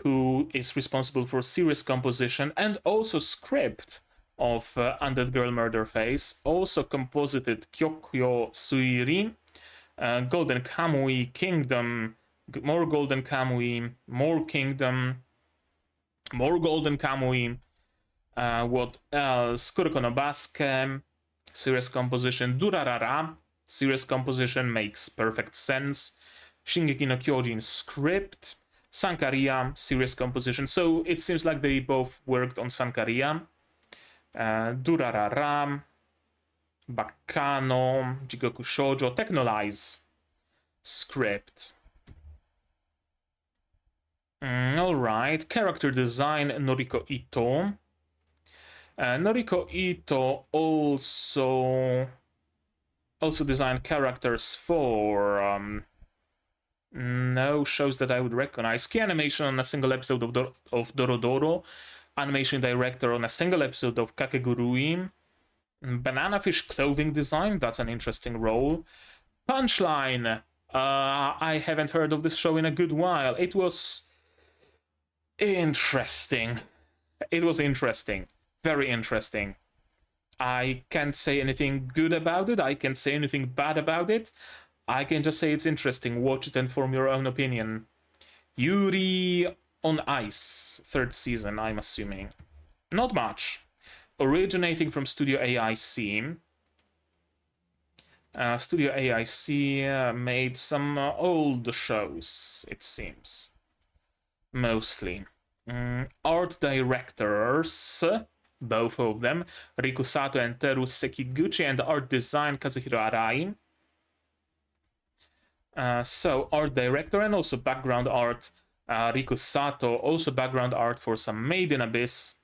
who is responsible for series composition and also script of Undead Girl Murder Farce, also composited Kyokyo Suiri, Golden Kamui, Kingdom, more Golden Kamui, more Kingdom, more Golden Kamui, what else? Kuroko no Basket, series composition, Durarara, series composition makes perfect sense. Shingeki no Kyojin script, Sankaria, series composition. So it seems like they both worked on Sankaria. Durarara, Baccano, Jigoku Shoujo, Technolize, script. Alright, character design, Noriko Ito. Noriko Ito also designed characters for no shows that I would recognize. Key animation on a single episode of Dorodoro, animation director on a single episode of Kakegurui, banana fish clothing design, that's an interesting role. Punchline, I haven't heard of this show in a good while. It was interesting. It was interesting. Very interesting. I can't say anything good about it. I can't say anything bad about it. I can just say it's interesting. Watch it and form your own opinion. Yuri on Ice, 3rd season, I'm assuming. Not much. Originating from Studio AIC. Studio AIC made some old shows, it seems. Mostly. Art directors, both of them, Riku Sato and Teru Sekiguchi, and art design Kazuhiro Arai. So, art director and also background art, Riku Sato, also background art for some Maid in Abyss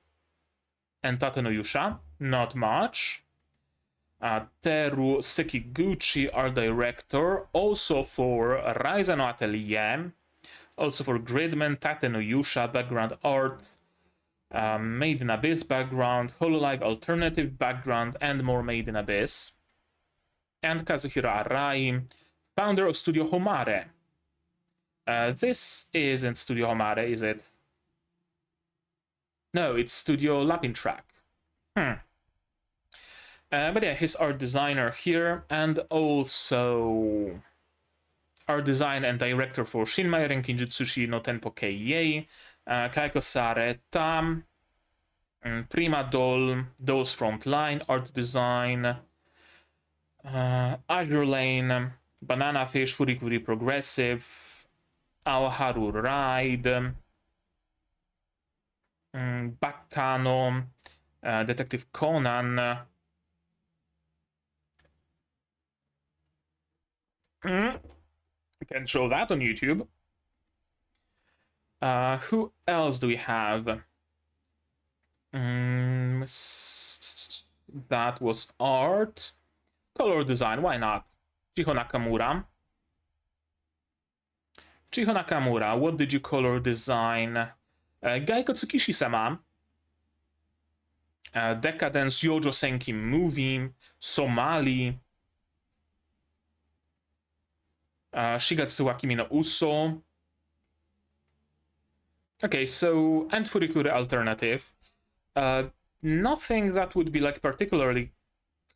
and Tate no Yusha, not much. Teru Sekiguchi, art director, also for Ryza no Atelier, Also for Gridman, Tate no Yusha background art, Made in Abyss background, Hololive alternative background, and more Made in Abyss. And Kazuhiro Arai, founder of Studio Homare. This isn't Studio Homare, is it? No, it's Studio Lapintrack. But yeah, his art designer here, and also art design and director for Shinmai Renkinjutsushi no Tenpo Keiyei, Kaiko Sareta, Prima Doll's Frontline, art design, Azure Lane, Banana Fish, Furikuri Progressive, Aoharu Ride, Baccano, Detective Conan, I can show that on YouTube. Who else do we have? That was art. Color design, why not? Chiho Nakamura. Chiho Nakamura, what did you color design? Gaiko Tsukishi-sama. Decadence, Yojo Senki movie, Somali. Shigatsu Akimi no Uso. Okay, so, and Furikure alternative. Nothing that would be like particularly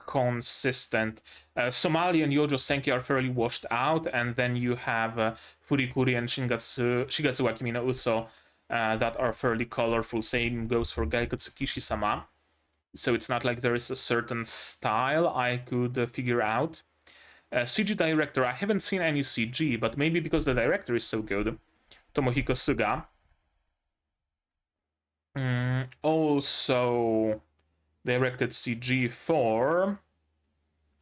consistent. Somali and Yojo Senki are fairly washed out, and then you have Furikuri and Shigatsu Akimi no Uso that are fairly colorful. Same goes for Gaiko Tsukishi-sama. So it's not like there is a certain style I could figure out. CG director, I haven't seen any CG, but maybe because the director is so good. Tomohiko Suga. Also directed CG for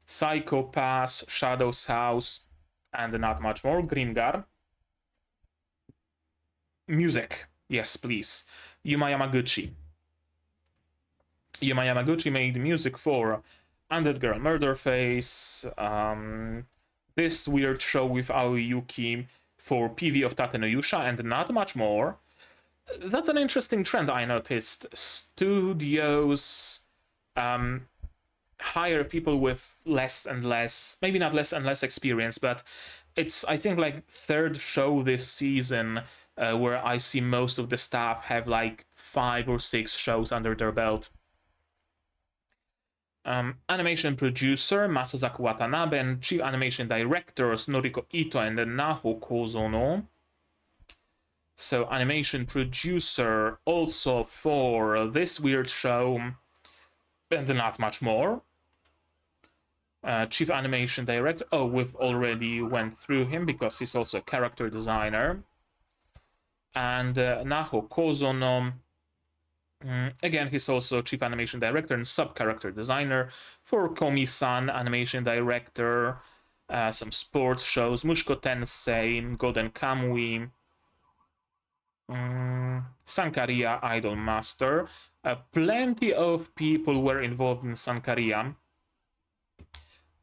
Psycho Pass, Shadow's House, and not much more. Grimgar. Music, yes, please. Yuma Yamaguchi. Yuma Yamaguchi made music for Undead Girl Murder Farce, this weird show with Aoyuki for PV of Tate no Yusha, and not much more. That's an interesting trend I noticed. Studios hire people with less and less, maybe not less and less experience, but it's, I think, like third show this season where I see most of the staff have like 5 or 6 shows under their belt. Animation producer Masazaku Watanabe and chief animation directors Noriko Ito and Naho Kozono. So animation producer also for this weird show and not much more. Chief animation director, oh, we've already went through him because he's also a character designer. And Naho Kozono, again, he's also chief animation director and sub-character designer for Komi-san, animation director, some sports shows, Mushko Tensei, Golden Kamui, Sankaria Idol Master. Plenty of people were involved in Sankaria.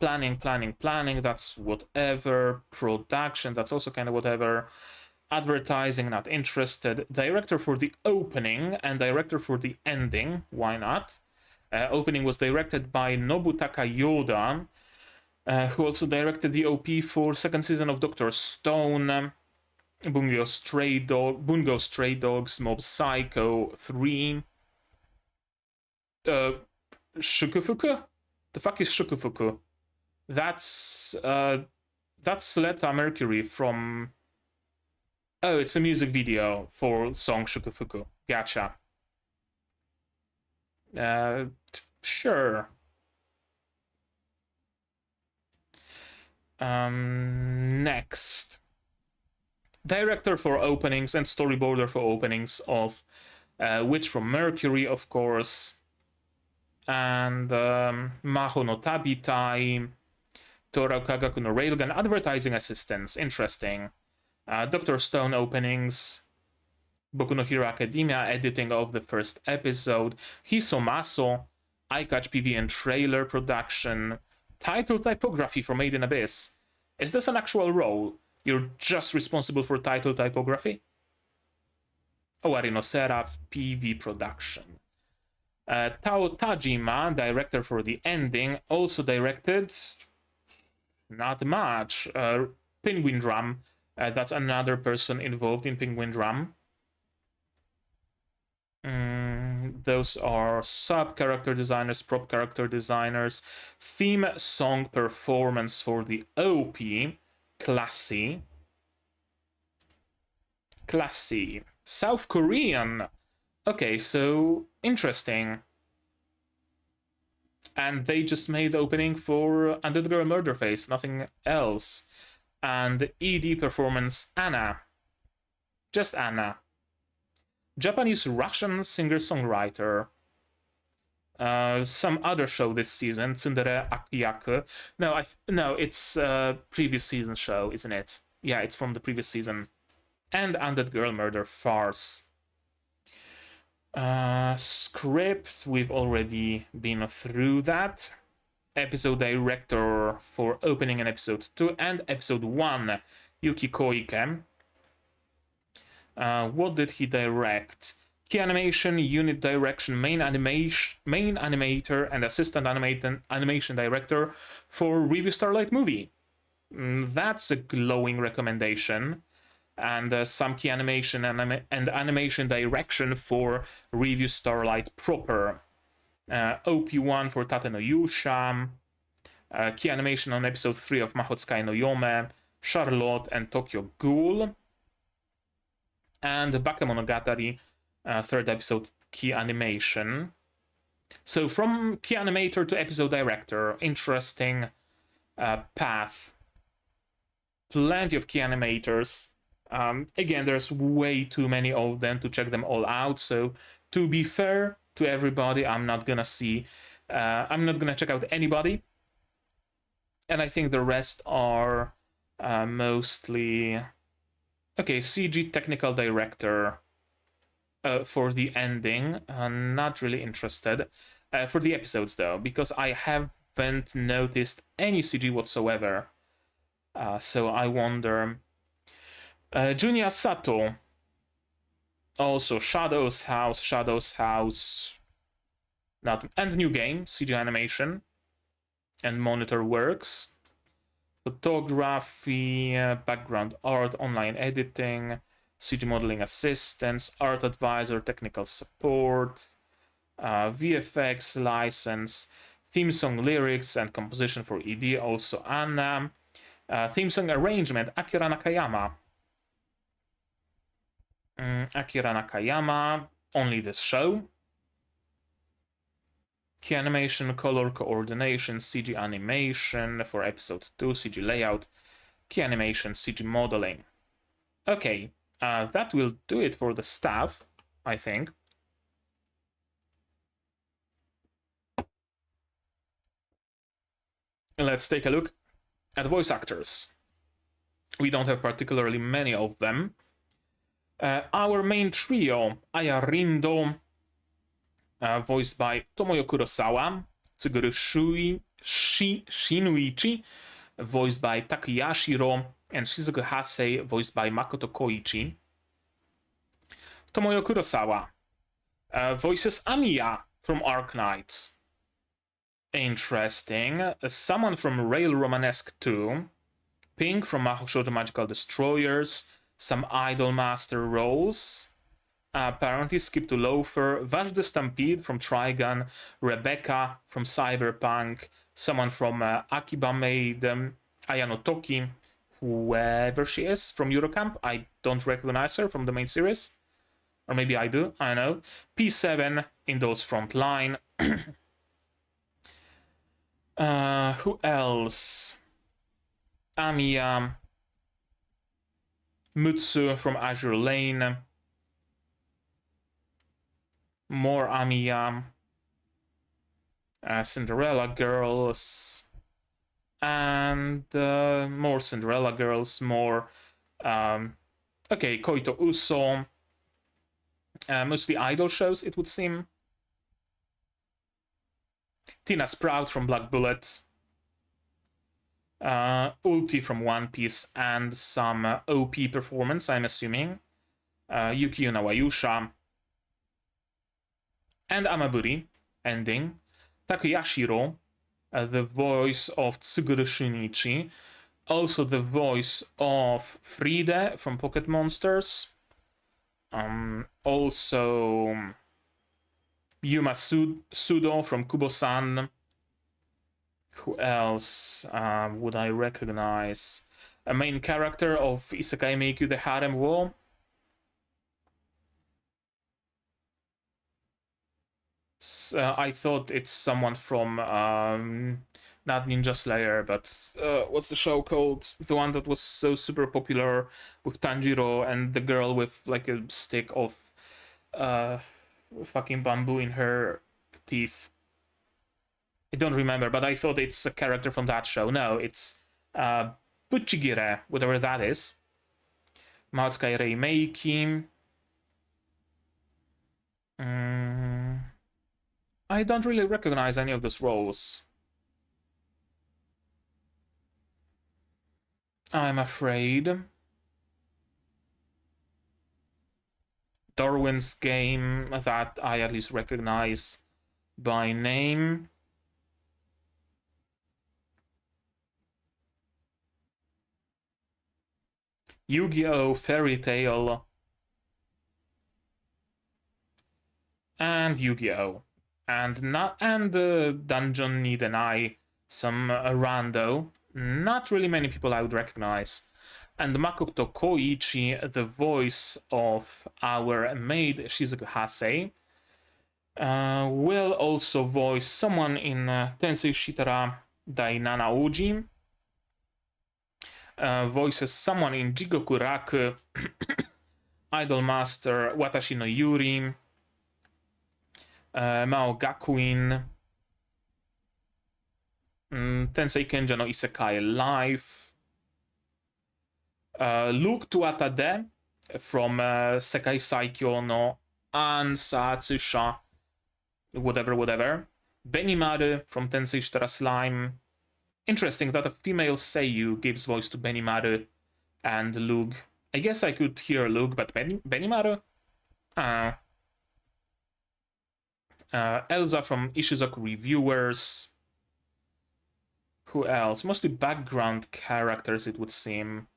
Planning, that's whatever. Production, that's also kind of whatever. Advertising, not interested. Director for the opening and director for the ending, why not? Opening was directed by Nobutaka Yoda, who also directed the OP for second season of Dr. Stone, Bungo Stray Dogs, Mob Psycho 3. Shukufuku? The fuck is Shukufuku? That's Letta Mercury from... Oh, it's a music video for song Shukufuku. Gotcha. Sure. Next. Director for openings and storyboarder for openings of Witch from Mercury, of course. And Maho no Tabitai, Tora Kagaku no Railgun, advertising assistants. Interesting. Dr. Stone openings, Boku no Hero Academia editing of the first episode, Hisomaso, iCatch PV and trailer production, title typography for Made in Abyss. Is this an actual role? You're just responsible for title typography? Owari no Seraph, PV production. Tao Tajima, director for the ending, also directed not much. Penguin Drum, that's another person involved in Penguin Drum. Those are sub-character designers, prop character designers, theme song performance for the OP, Classy. South Korean. Okay, so interesting. And they just made opening for Undead Girl Murder Farce, nothing else. And ED performance Anna. Just Anna. Japanese-Russian singer-songwriter. Some other show this season, Tsundere Akiyaku. No, it's a previous season show, isn't it? Yeah, it's from the previous season. And Undead Girl Murder Farce. Script, we've already been through that. Episode director for opening and episode 2 and episode 1, Yuki Koike. What did he direct? Key animation, unit direction, main animator, and assistant animation director for Review Starlight movie. That's a glowing recommendation. And some key animation and animation direction for Review Starlight proper. OP1 for Tate no Yusha. Key animation on episode 3 of Mahotsukai no Yome, Charlotte, and Tokyo Ghoul. And Bakemonogatari, third episode, key animation. So from key animator to episode director, interesting path. Plenty of key animators. Again, there's way too many of them to check them all out. So to be fair to everybody, I'm not gonna check out anybody. And I think the rest are mostly... Okay, CG technical director for the ending. Not really interested. For the episodes though, because I haven't noticed any CG whatsoever. So I wonder... Junya Sato, also Shadow's House, and new game, CG animation, and monitor works, photography, background art, online editing, CG modeling assistance, art advisor, technical support, VFX license, theme song lyrics and composition for ED, also Anna, theme song arrangement, Akira Nakayama. Akira Nakayama, only this show. Key animation, color coordination, CG animation for episode 2, CG layout, key animation, CG modeling. Okay, that will do it for the staff, I think. Let's take a look at voice actors. We don't have particularly many of them. Our main trio, Aya Rindo, voiced by Tomoyo Kurosawa, Tsugaru Shunichi, voiced by Takayashiro, and Shizuku Hasei, voiced by Makoto Koichi. Tomoyo Kurosawa voices Amiya from Arknights. Interesting. Someone from Rail Romanesque 2, Pink from Mahou Shoujo Magical Destroyers, some Idol Master roles. Apparently Skip to Loafer, Vash the Stampede from Trigun, Rebecca from Cyberpunk, someone from Akiba Maid, Ayano Toki, whoever she is from Eurocamp. I don't recognize her from the main series. Or maybe I do, I don't know. P7 in those Frontline. Who else? Amiya, Mutsu from Azure Lane, more Amiya, Cinderella Girls, and more Cinderella Girls, more, okay, Koito Uso, mostly idol shows, it would seem. Tina Sprout from Black Bullet, Ulti from One Piece, and some OP performance, I'm assuming. Yukio Nawayusha. And Amaburi, ending. Takayashiro, the voice of Tsugaru Shunichi. Also the voice of Fride from Pocket Monsters. Also Yuma Sudo from Kubo-san. Who else would I recognize? A main character of Isekai Meikyu the Harem War. I thought it's someone from not Ninja Slayer, but what's the show called? The one that was so super popular with Tanjiro and the girl with like a stick of fucking bamboo in her teeth. I don't remember, but I thought it's a character from that show. No, it's Buchigire, whatever that is. Maotsukai Reimeki. I don't really recognize any of those roles. I'm afraid. Darwin's Game, that I at least recognize by name. Yu-Gi-Oh! Fairy Tail. And Yu-Gi-Oh! And Dungeon Need an Eye, some rando. Not really many people I would recognize. And Makoto Koichi, the voice of our maid Shizuku Hasei, will also voice someone in Tensei Shitara Dainana Oji. Voices someone in Jigoku Raku, Idolmaster Watashi no Yuri, Mao Gakuin, Tensei Kenja no Isekai Life, Luke Tuatade from Sekai Saikyo no Ansatsusha, whatever, Benimaru from Tensei Shitara Slime. Interesting that a female Seiyu gives voice to Benimaru and Luke. I guess I could hear Luke, but Benimaru? Elsa from Ishizoku Reviewers. Who else? Mostly background characters, it would seem.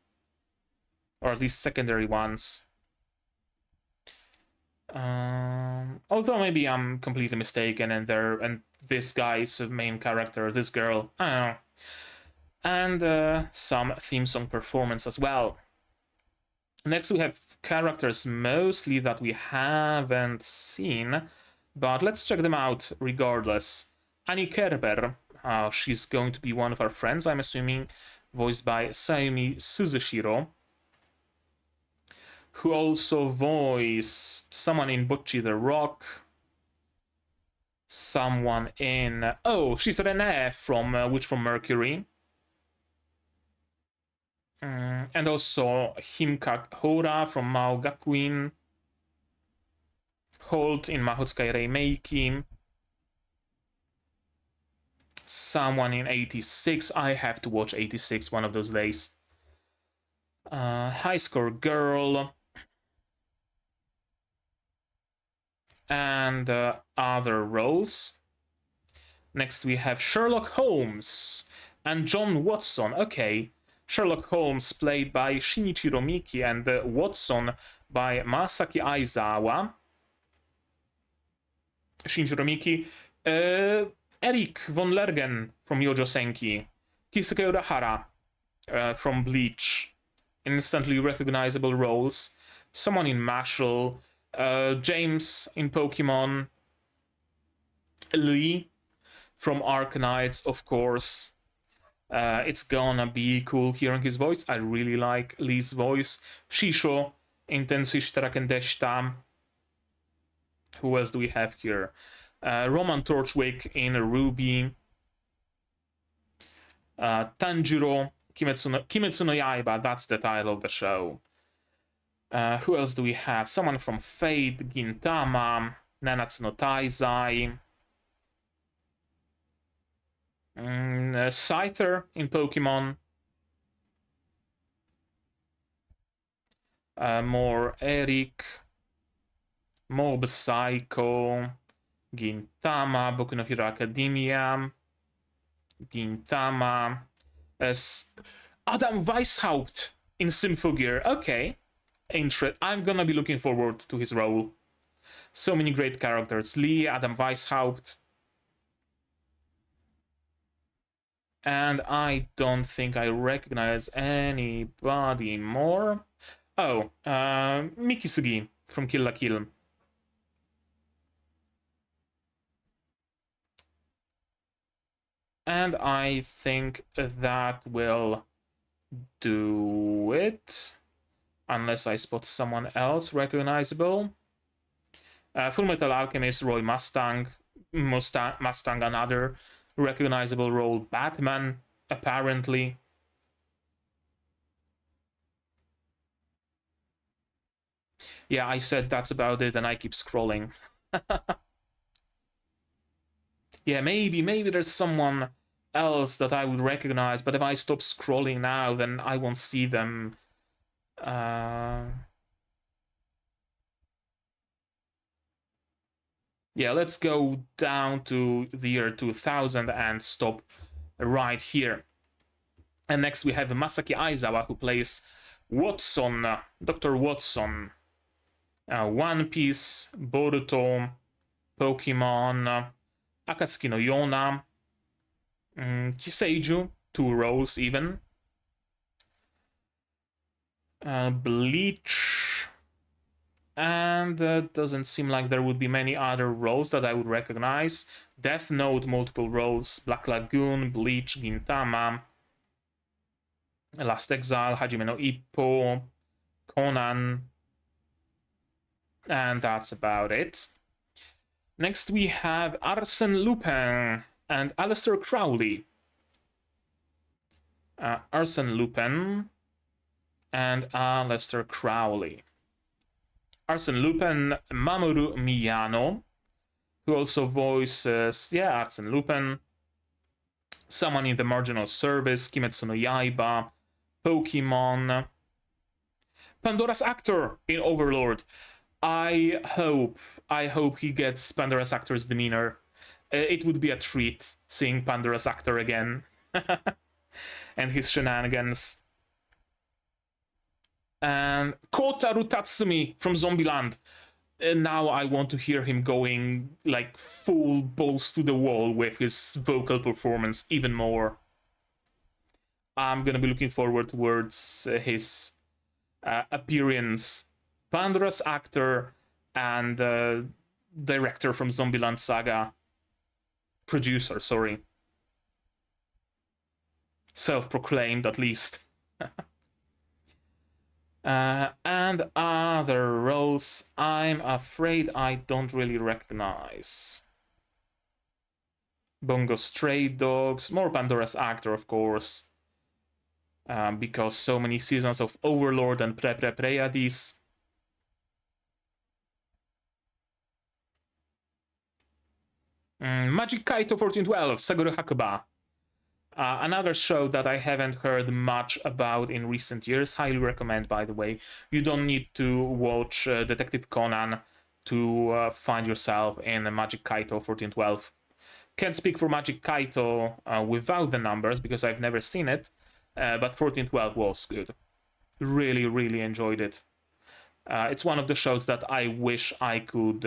Or at least secondary ones. Although maybe I'm completely mistaken and this guy is a main character, this girl, I don't know. And some theme song performance as well. Next we have characters mostly that we haven't seen, but let's check them out regardless. Annie Kerber, she's going to be one of our friends, I'm assuming, voiced by Sayumi Suzushiro, who also voiced someone in Bocchi the Rock, someone in... Oh, she's Renee from Witch from Mercury. And also Himka Hora from Mao Gakuin, Holt in Mahotsukai Reimeki, someone in 86. I have to watch 86 one of those days. High Score Girl, and other roles. Next we have Sherlock Holmes and John Watson. Okay, Sherlock Holmes played by Shinichiro Miki and Watson by Masaki Aizawa. Shinichiro Miki, Eric von Lergen from Yojo Senki, Kisuke Urahara from Bleach. Instantly recognizable roles. Someone in Mashal, James in Pokemon, Lee from Arknights, of course. It's gonna be cool hearing his voice. I really like Lee's voice. Shisho in Tensei Shitara Deshita. Who else do we have here? Roman Torchwick in Ruby. Tanjiro, Kimetsu no Yaiba, that's the title of the show. Who else do we have? Someone from Fate, Gintama, Nanatsu no Taizai. Scyther in Pokemon. More Eric. Mob Psycho. Gintama, Boku no Hero Academia. Gintama. Adam Weishaupt in Symphogear. Okay. I'm gonna be looking forward to his role. So many great characters. Lee, Adam Weishaupt. And I don't think I recognize anybody more. Oh, Mikisugi from Kill la Kill. And I think that will do it. Unless I spot someone else recognizable. Fullmetal Alchemist, Roy Mustang, another recognizable role. Batman, apparently. Yeah, I said that's about it, and I keep scrolling. Yeah, maybe there's someone else that I would recognize, but if I stop scrolling now, then I won't see them. Yeah, let's go down to the year 2000 and stop right here. And next we have Masaki Aizawa, who plays Watson, Dr. Watson. One Piece, Boruto, Pokemon, Akatsuki no Yona, Kiseiju, 2 roles even. Bleach, and doesn't seem like there would be many other roles that I would recognize. Death Note, multiple roles. Black Lagoon, Bleach, Gintama, Last Exile, Hajime no Ippo, Conan, and that's about it. Next we have Arsène Lupin and Aleister Crowley. Arsène Lupin and Aleister Crowley. Arsène Lupin, Mamoru Miyano, who also voices, Arsène Lupin, someone in the Marginal Service, Kimetsu no Yaiba, Pokemon, Pandora's actor in Overlord. I hope he gets Pandora's actor's demeanor. It would be a treat seeing Pandora's actor again. And his shenanigans. And Kotaro Tatsumi from Zombieland. Now I want to hear him going like full balls to the wall with his vocal performance even more. I'm gonna be looking forward towards his appearance. Pandora's actor and director from Zombieland Saga. Producer, sorry. Self-proclaimed, at least. And other roles, I'm afraid I don't really recognize. Bongo Stray Dogs, more Pandora's actor, of course. Because so many seasons of Overlord and Pleiades. Magic Kaito 1412, Saguro Hakuba. Another show that I haven't heard much about in recent years. Highly recommend, by the way. You don't need to watch Detective Conan to find yourself in Magic Kaito 1412. Can't speak for Magic Kaito without the numbers because I've never seen it, but 1412 was good. Really, really enjoyed it. It's one of the shows that I wish I could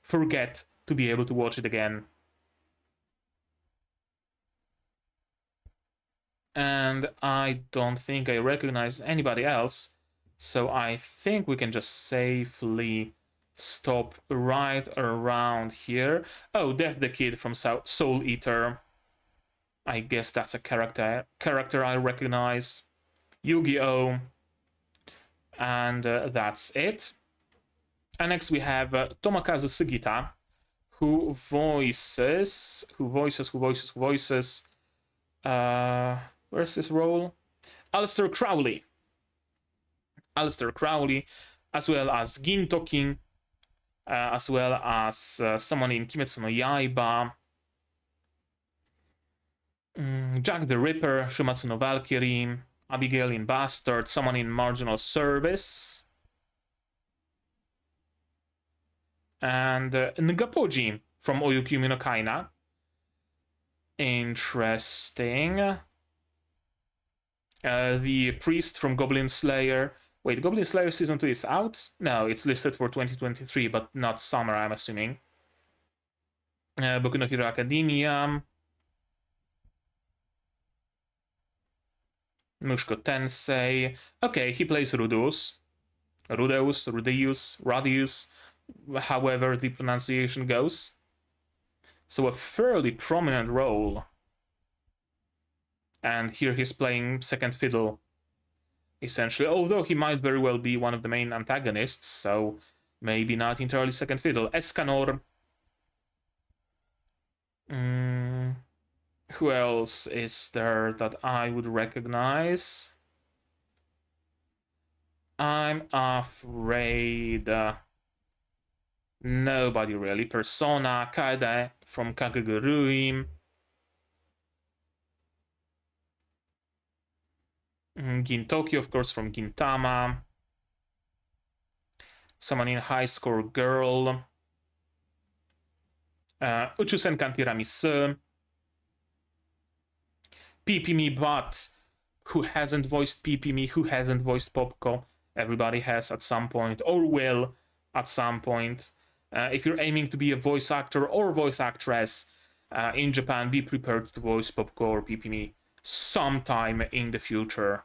forget to be able to watch it again. And I don't think I recognize anybody else, so I think we can just safely stop right around here. Oh, Death the Kid from Soul Eater. I guess that's a character I recognize. Yu-Gi-Oh! And that's it. And next we have Tomokazu Sugita, who voices. Where's his role? Aleister Crowley. Aleister Crowley, as well as Gintoki, as well as someone in Kimetsu no Yaiba. Jack the Ripper, Shumatsu no Valkyrie, Abigail in Bastard, someone in Marginal Service, and Ngapoji from Oyukumi no Kaina. Interesting. The priest from Goblin Slayer. Wait, Goblin Slayer Season 2 is out? No, it's listed for 2023, but not summer, I'm assuming. Boku no Hero Academia. Mushko Tensei. Okay, he plays Rudeus, however the pronunciation goes. So a fairly prominent role. And here he's playing second fiddle, essentially. Although he might very well be one of the main antagonists, so maybe not entirely second fiddle. Escanor. Who else is there that I would recognize? I'm afraid nobody really. Persona, Kaede from Kakegurui. Gintoki, of course, from Gintama. Someone in High Score Girl. Uchusen Kantiramisu. Pipimi, but who hasn't voiced Pipimi? Who hasn't voiced Popko? Everybody has at some point, or will at some point. If you're aiming to be a voice actor or voice actress in Japan, be prepared to voice Popko or Pipimi sometime in the future,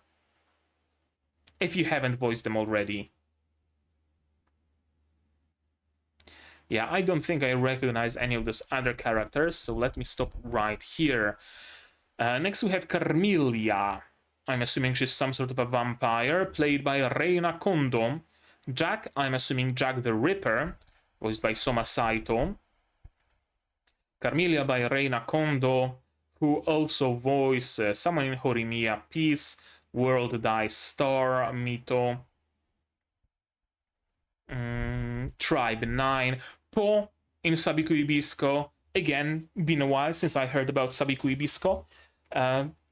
if you haven't voiced them already. Yeah, I don't think I recognize any of those other characters, so let me stop right here. Next we have Carmelia. I'm assuming she's some sort of a vampire, played by Reina Kondo. Jack, I'm assuming Jack the Ripper, voiced by Soma Saito. Carmelia by Reina Kondo, who also voiced someone in Horimiya Peace, World Dice Star, Mito, Tribe 9, Po in Sabiku Ibisco. Again, been a while since I heard about Sabiku Ibisco.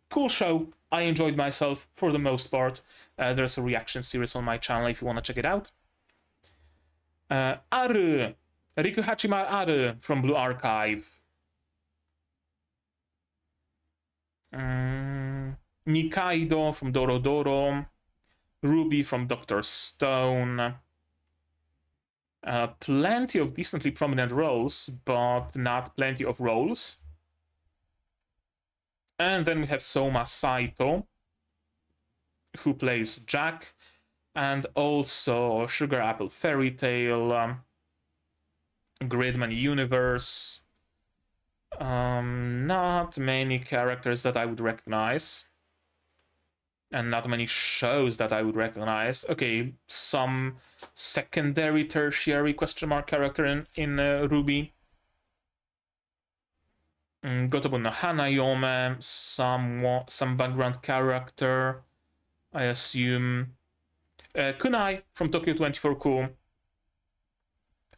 Cool show. I enjoyed myself for the most part. There's a reaction series on my channel if you want to check it out. Aru, Riku Hachimar Aru from Blue Archive. Nikaido from Doro Doro. Ruby from Dr. Stone. Plenty of decently prominent roles, but not plenty of roles. And then we have Soma Saito, who plays Jack, and also Sugar Apple Fairy Tale, Gridman Universe. Not many characters that I would recognize, and not many shows that I would recognize. Okay, some secondary, tertiary question mark character in Ruby. Gotobu no Hanayome, some background character, I assume. Kunai from Tokyo 24-ku.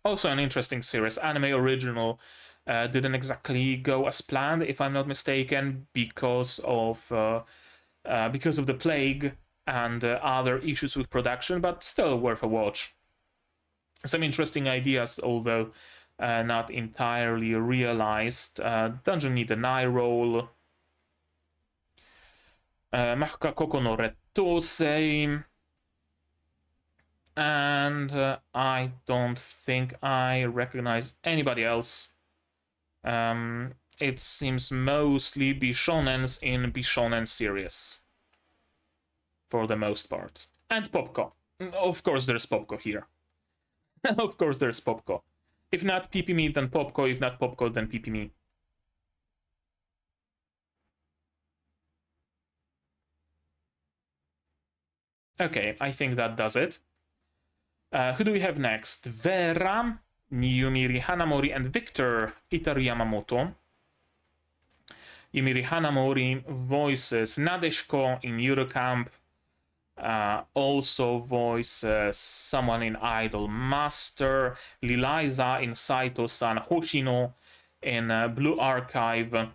Also an interesting series, anime original. Didn't exactly go as planned, if I'm not mistaken, because of the plague and other issues with production, but still worth a watch. Some interesting ideas, although not entirely realized. Dungeon Need an Eye Roll. Mahuka Koko no Rettosei. And I don't think I recognize anybody else. It seems mostly Bishonens in Bishonen series, for the most part. And Popko. Of course there's Popko here. Of course there's Popko. If not Pipimi, then Popko. If not Popko, then Pipimi. Okay, I think that does it. Who do we have next? Vera, Yumiri Hanamori, and Victor Itaru Yamamoto. Yumiri Hanamori voices Nadeshiko in Eurocamp. Also voices someone in Idol Master, Liliza in Saito-san Hoshino in Blue Archive,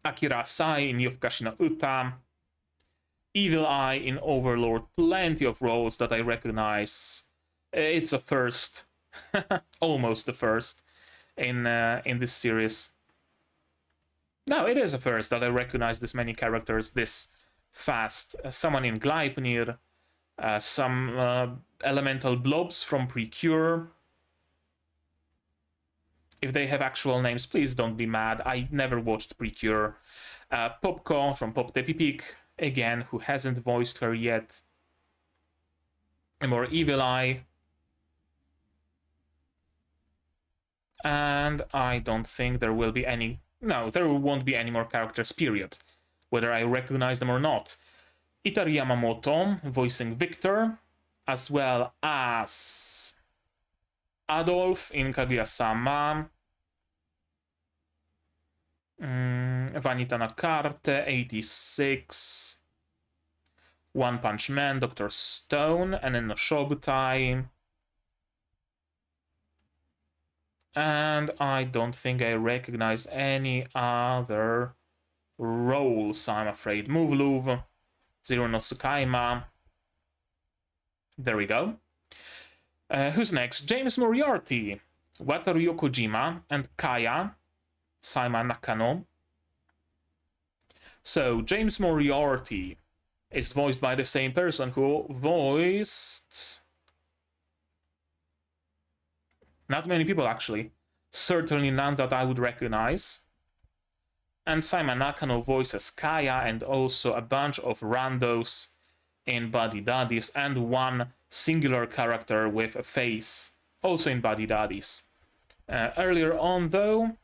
Akira Asai in Yofukashi no Uta, Evil Eye in Overlord, plenty of roles that I recognize. It's a first, almost the first in this series. No, it is a first that I recognize this many characters this fast. Someone in Gleipnir, some elemental blobs from Precure. If they have actual names, please don't be mad. I never watched Precure. Popko from Pop Tepipik, again, who hasn't voiced her yet. A more Evil Eye. And I don't think there will be any... No, there won't be any more characters, period. Whether I recognize them or not. Itari Yamamoto, voicing Victor, as well as Adolf in Kaguya-sama, Vanita Nakarte, 86, One Punch Man, Dr. Stone, and then Noshobutai. And I don't think I recognize any other roles, I'm afraid. Muvluv, Zero no Tsukaima. There we go. Who's next? James Moriarty, Wataru Yokojima, and Kaya, Saima Nakano. So, James Moriarty is voiced by the same person who voiced... Not many people, actually. Certainly none that I would recognize. And Saima Nakano voices Kaya and also a bunch of randos in Buddy Daddies and one singular character with a face, also in Buddy Daddies. Earlier on, though,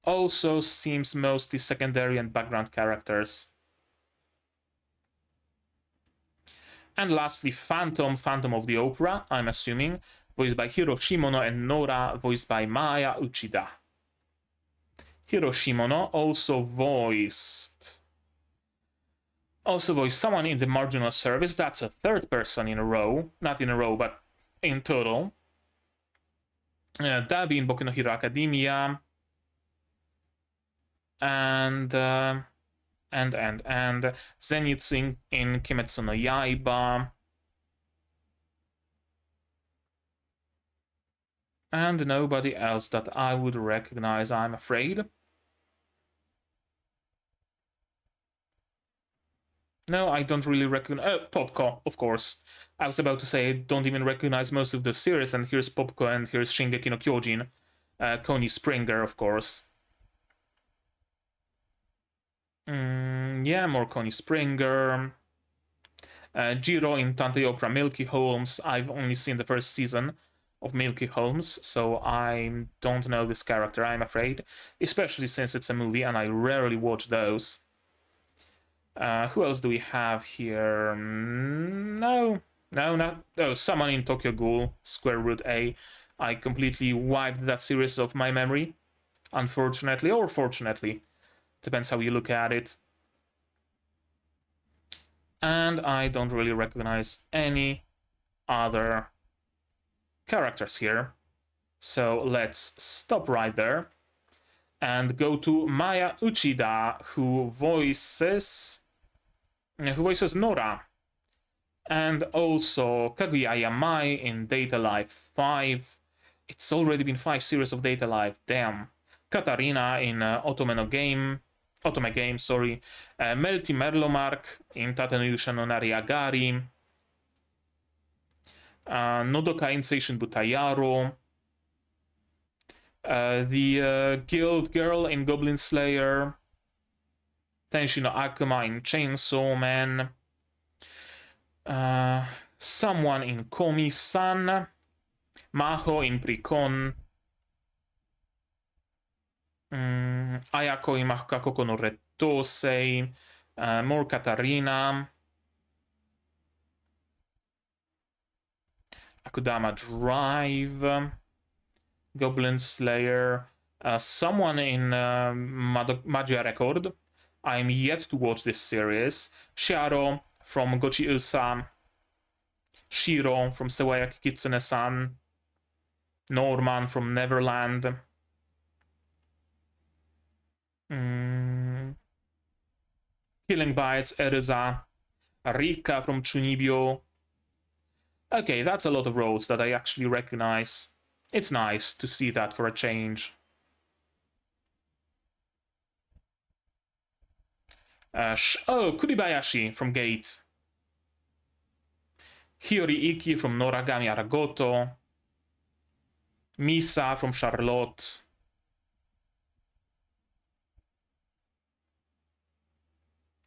also seems mostly secondary and background characters. And lastly, Phantom of the Opera, I'm assuming, voiced by Hiro Shimono, and Nora, voiced by Maya Uchida. Hiro Shimono also voiced someone in the Marginal Service. That's a third person in a row. Not in a row, but in total. Dabi in Boku no Hero Academia. And Zenitsu in Kimetsu no Yaiba. And nobody else that I would recognize, I'm afraid. No, I don't really recognize... Popko, of course. I was about to say I don't even recognize most of the series, and here's Popko, and here's Shingeki no Kyojin. Connie Springer, of course. Yeah, more Connie Springer. Jiro in Tantei Opera Milky Holmes. I've only seen the first season of Milky Holmes, so I don't know this character, I'm afraid. Especially since it's a movie, and I rarely watch those. Who else do we have here? No, not... Oh, someone in Tokyo Ghoul, Square Root A. I completely wiped that series off my memory. Unfortunately, or fortunately. Depends how you look at it. And I don't really recognize any other characters here. So let's stop right there and go to Maya Uchida, who voices Nora, and also Kaguya Yamai in Data Life 5. It's already been 5 series of Data Life, damn. Katarina in Otome Game, sorry. Melty Merlomark in Tatenuyusha no Nariagari. Nodoka in Seishin Butayaro. The Guild Girl in Goblin Slayer. Tenshi no Akuma in Chainsaw Man. Someone in Komi-san. Maho in Precon. Ayako in Mahoka Koko no Rettosei. More Katarina. Akudama Drive. Goblin Slayer. Someone in Magia Record. I'm yet to watch this series. Shiaro from Gochi Usa. Shiro from Sewayaki Kitsune-san. Norman from Neverland. Killing Bites, Erza, Rika from Chunibyo. Okay, that's a lot of roles that I actually recognize. It's nice to see that for a change. Kuribayashi from Gate. Hiyori Iki from Noragami Aragoto. Misa from Charlotte.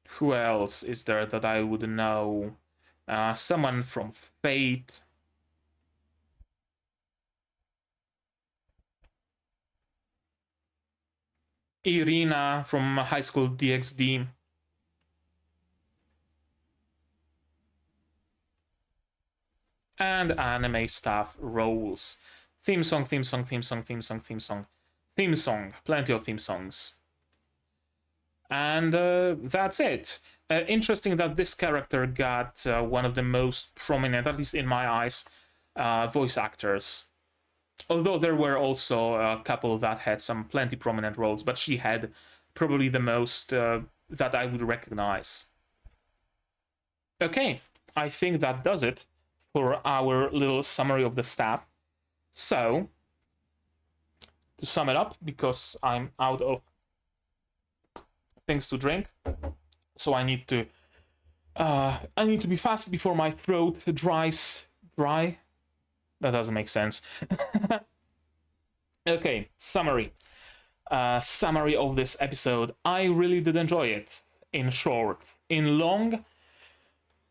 Who else is there that I would know? Someone from Fate. Irina from High School DxD. And anime staff roles. Theme song, theme song, theme song, theme song, theme song. Theme song. Plenty of theme songs. And that's it. Interesting that this character got one of the most prominent, at least in my eyes, voice actors. Although there were also a couple that had some plenty prominent roles, but she had probably the most that I would recognize. Okay, I think that does it for our little summary of the staff. So, to sum it up, because I'm out of things to drink, so I need to be fast before my throat dries. Dry? That doesn't make sense. Okay, summary. Summary of this episode. I really did enjoy it. In short. In long,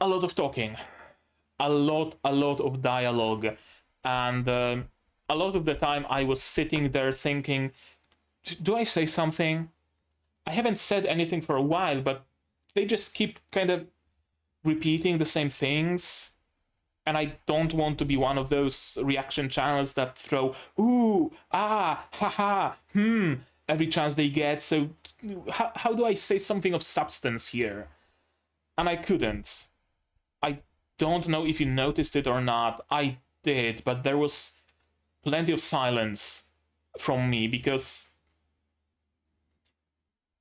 a lot of talking. A lot of dialogue. And a lot of the time I was sitting there thinking, do I say something? I haven't said anything for a while, but they just keep kind of repeating the same things. And I don't want to be one of those reaction channels that throw, ooh, ah, haha, every chance they get. So how do I say something of substance here? And I couldn't. I don't know if you noticed it or not. I did, but there was plenty of silence from me because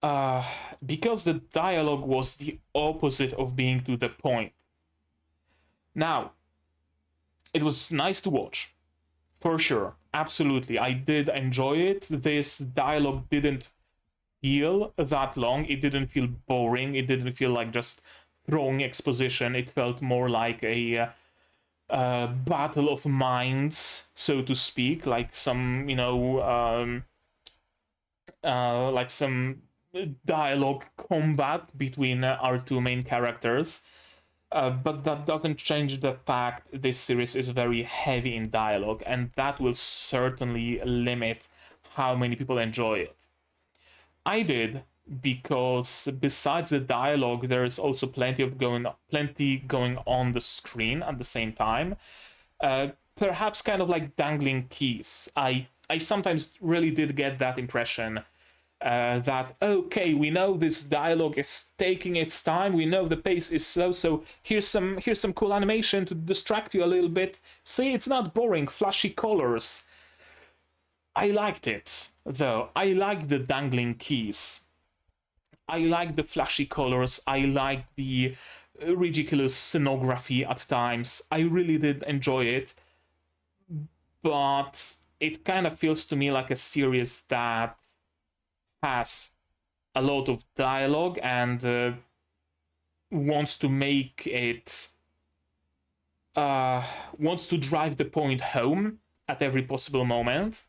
the dialogue was the opposite of being to the point. Now, it was nice to watch, for sure, absolutely. I did enjoy it. This dialogue didn't feel that long. It didn't feel boring. It didn't feel like just throwing exposition. It felt more like a battle of minds, so to speak, like some, like some dialogue combat between our two main characters. But that doesn't change the fact this series is very heavy in dialogue, and that will certainly limit how many people enjoy it. I did, because besides the dialogue, there is also plenty going on the screen at the same time. Perhaps kind of like dangling keys. I sometimes really did get that impression. That, okay, we know this dialogue is taking its time, we know the pace is slow, so here's some cool animation to distract you a little bit. See, it's not boring, flashy colors. I liked it, though. I like the dangling keys. I like the flashy colors. I like the ridiculous scenography at times. I really did enjoy it. But it kind of feels to me like a series that has a lot of dialogue and wants to make it wants to drive the point home at every possible moment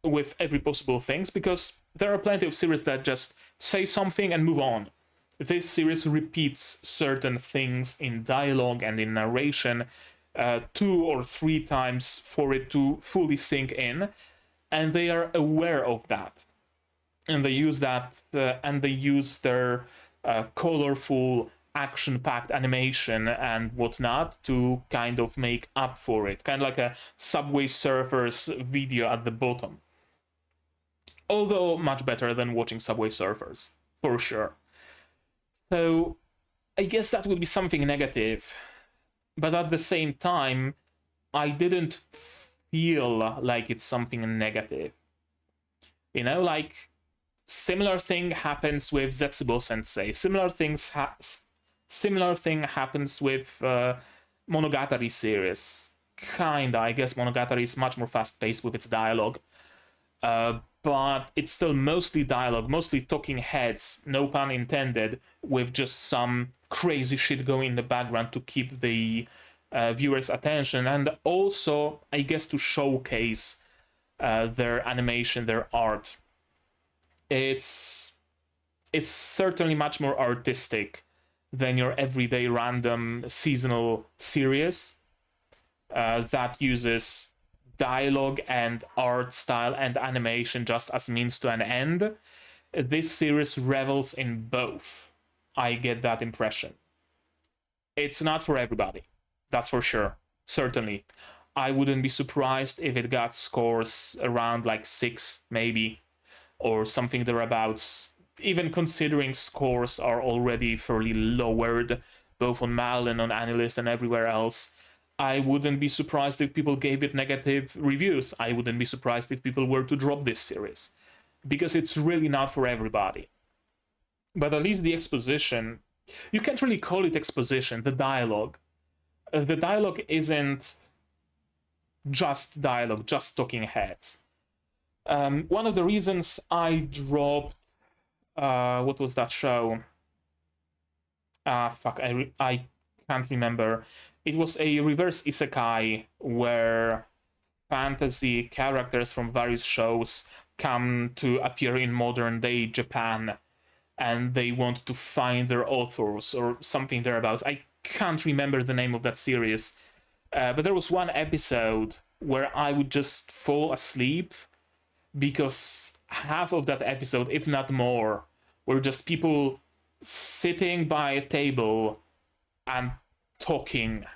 with every possible things, because there are plenty of series that just say something and move on. This series repeats certain things in dialogue and in narration 2 or 3 times for it to fully sink in, and they are aware of that. And they use that, and they use their colorful, action-packed animation and whatnot to kind of make up for it. Kind of like a Subway Surfers video at the bottom. Although much better than watching Subway Surfers, for sure. So I guess that would be something negative. But at the same time, I didn't feel like it's something negative. Like, Similar thing happens with Zetsubo Sensei. Similar thing happens with Monogatari series. Kinda, I guess Monogatari is much more fast-paced with its dialogue. But it's still mostly dialogue, mostly talking heads, no pun intended, with just some crazy shit going in the background to keep the viewers' attention, and also, I guess, to showcase their animation, their art. It's certainly much more artistic than your everyday random seasonal series that uses dialogue and art style and animation just as means to an end. This series revels in both. I get that impression. It's not for everybody, that's for sure. Certainly. I wouldn't be surprised if it got scores around like 6, maybe, or something thereabouts. Even considering scores are already fairly lowered, both on Mal and on Anilist and everywhere else. I wouldn't be surprised if people gave it negative reviews. I wouldn't be surprised if people were to drop this series, because it's really not for everybody. But at least the exposition, you can't really call it exposition, the dialogue. The dialogue isn't just dialogue, just talking heads. One of the reasons I dropped, what was that show? Fuck, I can't remember. It was a reverse isekai where fantasy characters from various shows come to appear in modern day Japan, and they want to find their authors or something thereabouts. I can't remember the name of that series, but there was one episode where I would just fall asleep because half of that episode, if not more, were just people sitting by a table and talking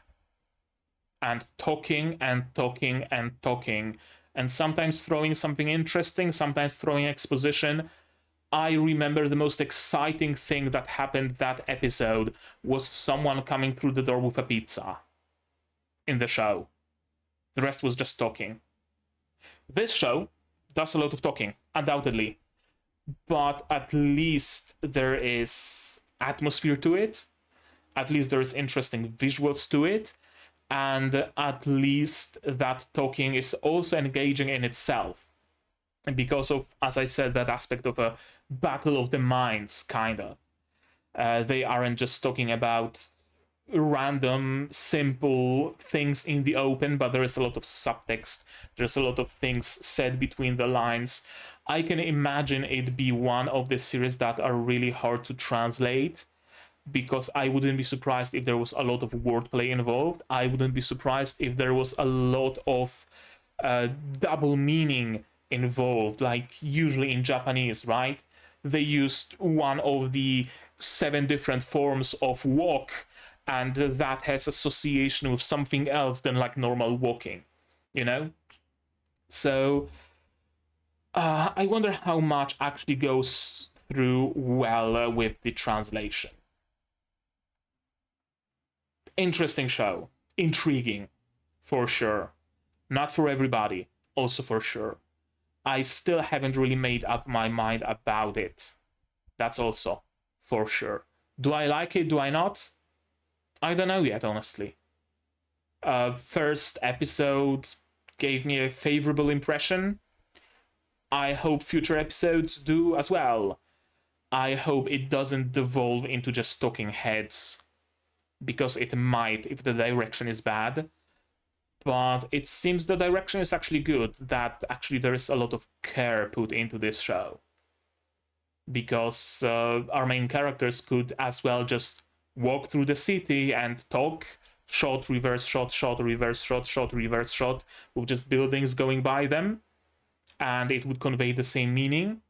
and talking and talking and talking, and sometimes throwing something interesting, sometimes throwing exposition. I remember the most exciting thing that happened that episode was someone coming through the door with a pizza in the show. The rest was just talking. This show does a lot of talking, undoubtedly, but at least there is atmosphere to it, at least there is interesting visuals to it, and at least that talking is also engaging in itself. And because of, as I said, that aspect of a battle of the minds, kinda. They aren't just talking about random, simple things in the open, but there is a lot of subtext. There's a lot of things said between the lines. I can imagine it be one of the series that are really hard to translate, because I wouldn't be surprised if there was a lot of wordplay involved. I wouldn't be surprised if there was a lot of double meaning involved, like usually in Japanese, right? They used one of the 7 different forms of walk, and that has association with something else than like normal walking, you know? So I wonder how much actually goes through well with the translation. Interesting show. Intriguing, for sure. Not for everybody, also for sure. I still haven't really made up my mind about it. That's also for sure. Do I like it? Do I not? I don't know yet, honestly. First episode gave me a favorable impression. I hope future episodes do as well. I hope it doesn't devolve into just talking heads, because it might if the direction is bad. But it seems the direction is actually good, that actually there is a lot of care put into this show. Because our main characters could as well just walk through the city and talk, shot, reverse shot, shot, reverse shot, shot, reverse shot, with just buildings going by them, and it would convey the same meaning.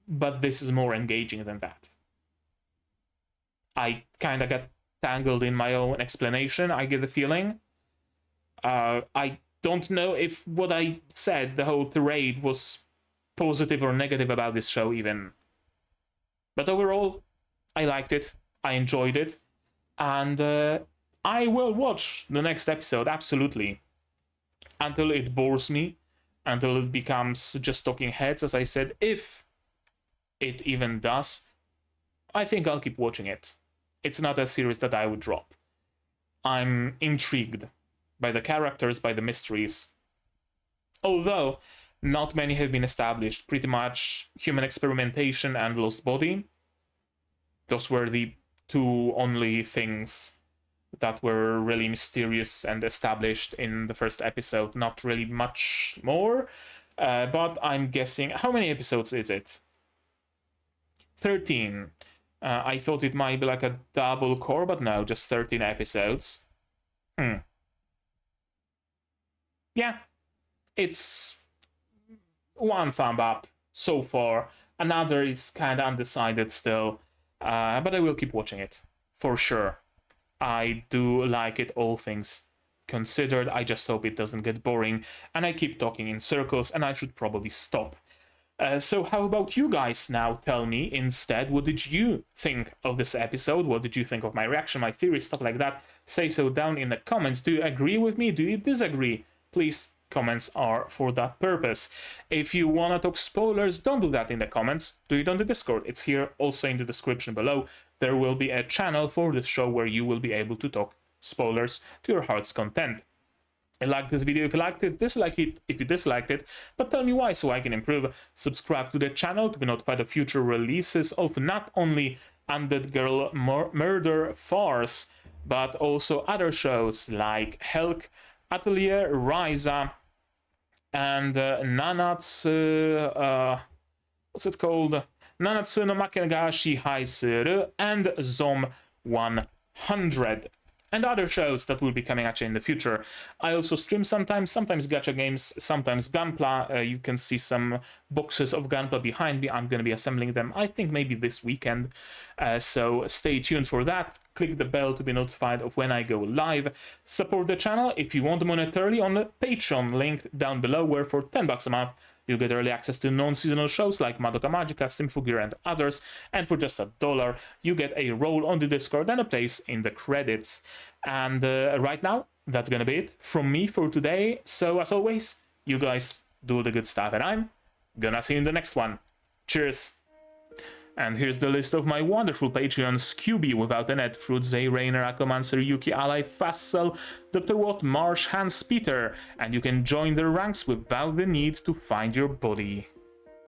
But this is more engaging than that. I kind of got tangled in my own explanation, I get the feeling. I don't know if what I said, the whole tirade, was positive or negative about this show even. But overall, I liked it, I enjoyed it, and I will watch the next episode, absolutely. Until it bores me, until it becomes just talking heads, as I said, if it even does. I think I'll keep watching it. It's not a series that I would drop. I'm intrigued by the characters, by the mysteries. Although not many have been established, pretty much human experimentation and lost body. Those were the two only things that were really mysterious and established in the first episode. Not really much more, but I'm guessing... How many episodes is it? 13. I thought it might be like a double core, but no, just 13 episodes. Yeah, it's one thumb up so far. Another is kind of undecided still, but I will keep watching it, for sure. I do like it, all things considered. I just hope it doesn't get boring, and I keep talking in circles, and I should probably stop. So how about you guys now? Tell me instead, what did you think of this episode? What did you think of my reaction, my theories, stuff like that? Say so down in the comments. Do you agree with me? Do you disagree? Please, comments are for that purpose. If you want to talk spoilers, don't do that in the comments. Do it on the Discord. It's here also in the description below. There will be a channel for this show where you will be able to talk spoilers to your heart's content. Like this video if you liked it, dislike it if you disliked it, but tell me why so I can improve. Subscribe to the channel to be notified of future releases of not only Undead Girl Murder Farce, but also other shows like Helck, Atelier, Ryza, and Nanatsu, what's it called? Nanatsu no Maken ga Shihai Suru, and Zom 100. And other shows that will be coming at you in the future. I also stream sometimes gacha games, sometimes Gunpla. You can see some boxes of Gunpla behind me. I'm going to be assembling them, I think maybe this weekend. So stay tuned for that. Click the bell to be notified of when I go live. Support the channel if you want monetarily on the Patreon link down below, where for $10 a month, you'll get early access to non-seasonal shows like Madoka Magica, Symphogear, and others, and for just $1, you get a role on the Discord and a place in the credits. And right now, that's gonna be it from me for today. So as always, you guys do the good stuff, and I'm gonna see you in the next one. Cheers! And here's the list of my wonderful Patreons: QB Without an Ed, Fruit, Zay, Rainer, Akomancer, Yuki, Ally, Fassel, Dr. Watt, Marsh, Hans, Peter, and you can join their ranks without the need to find your body.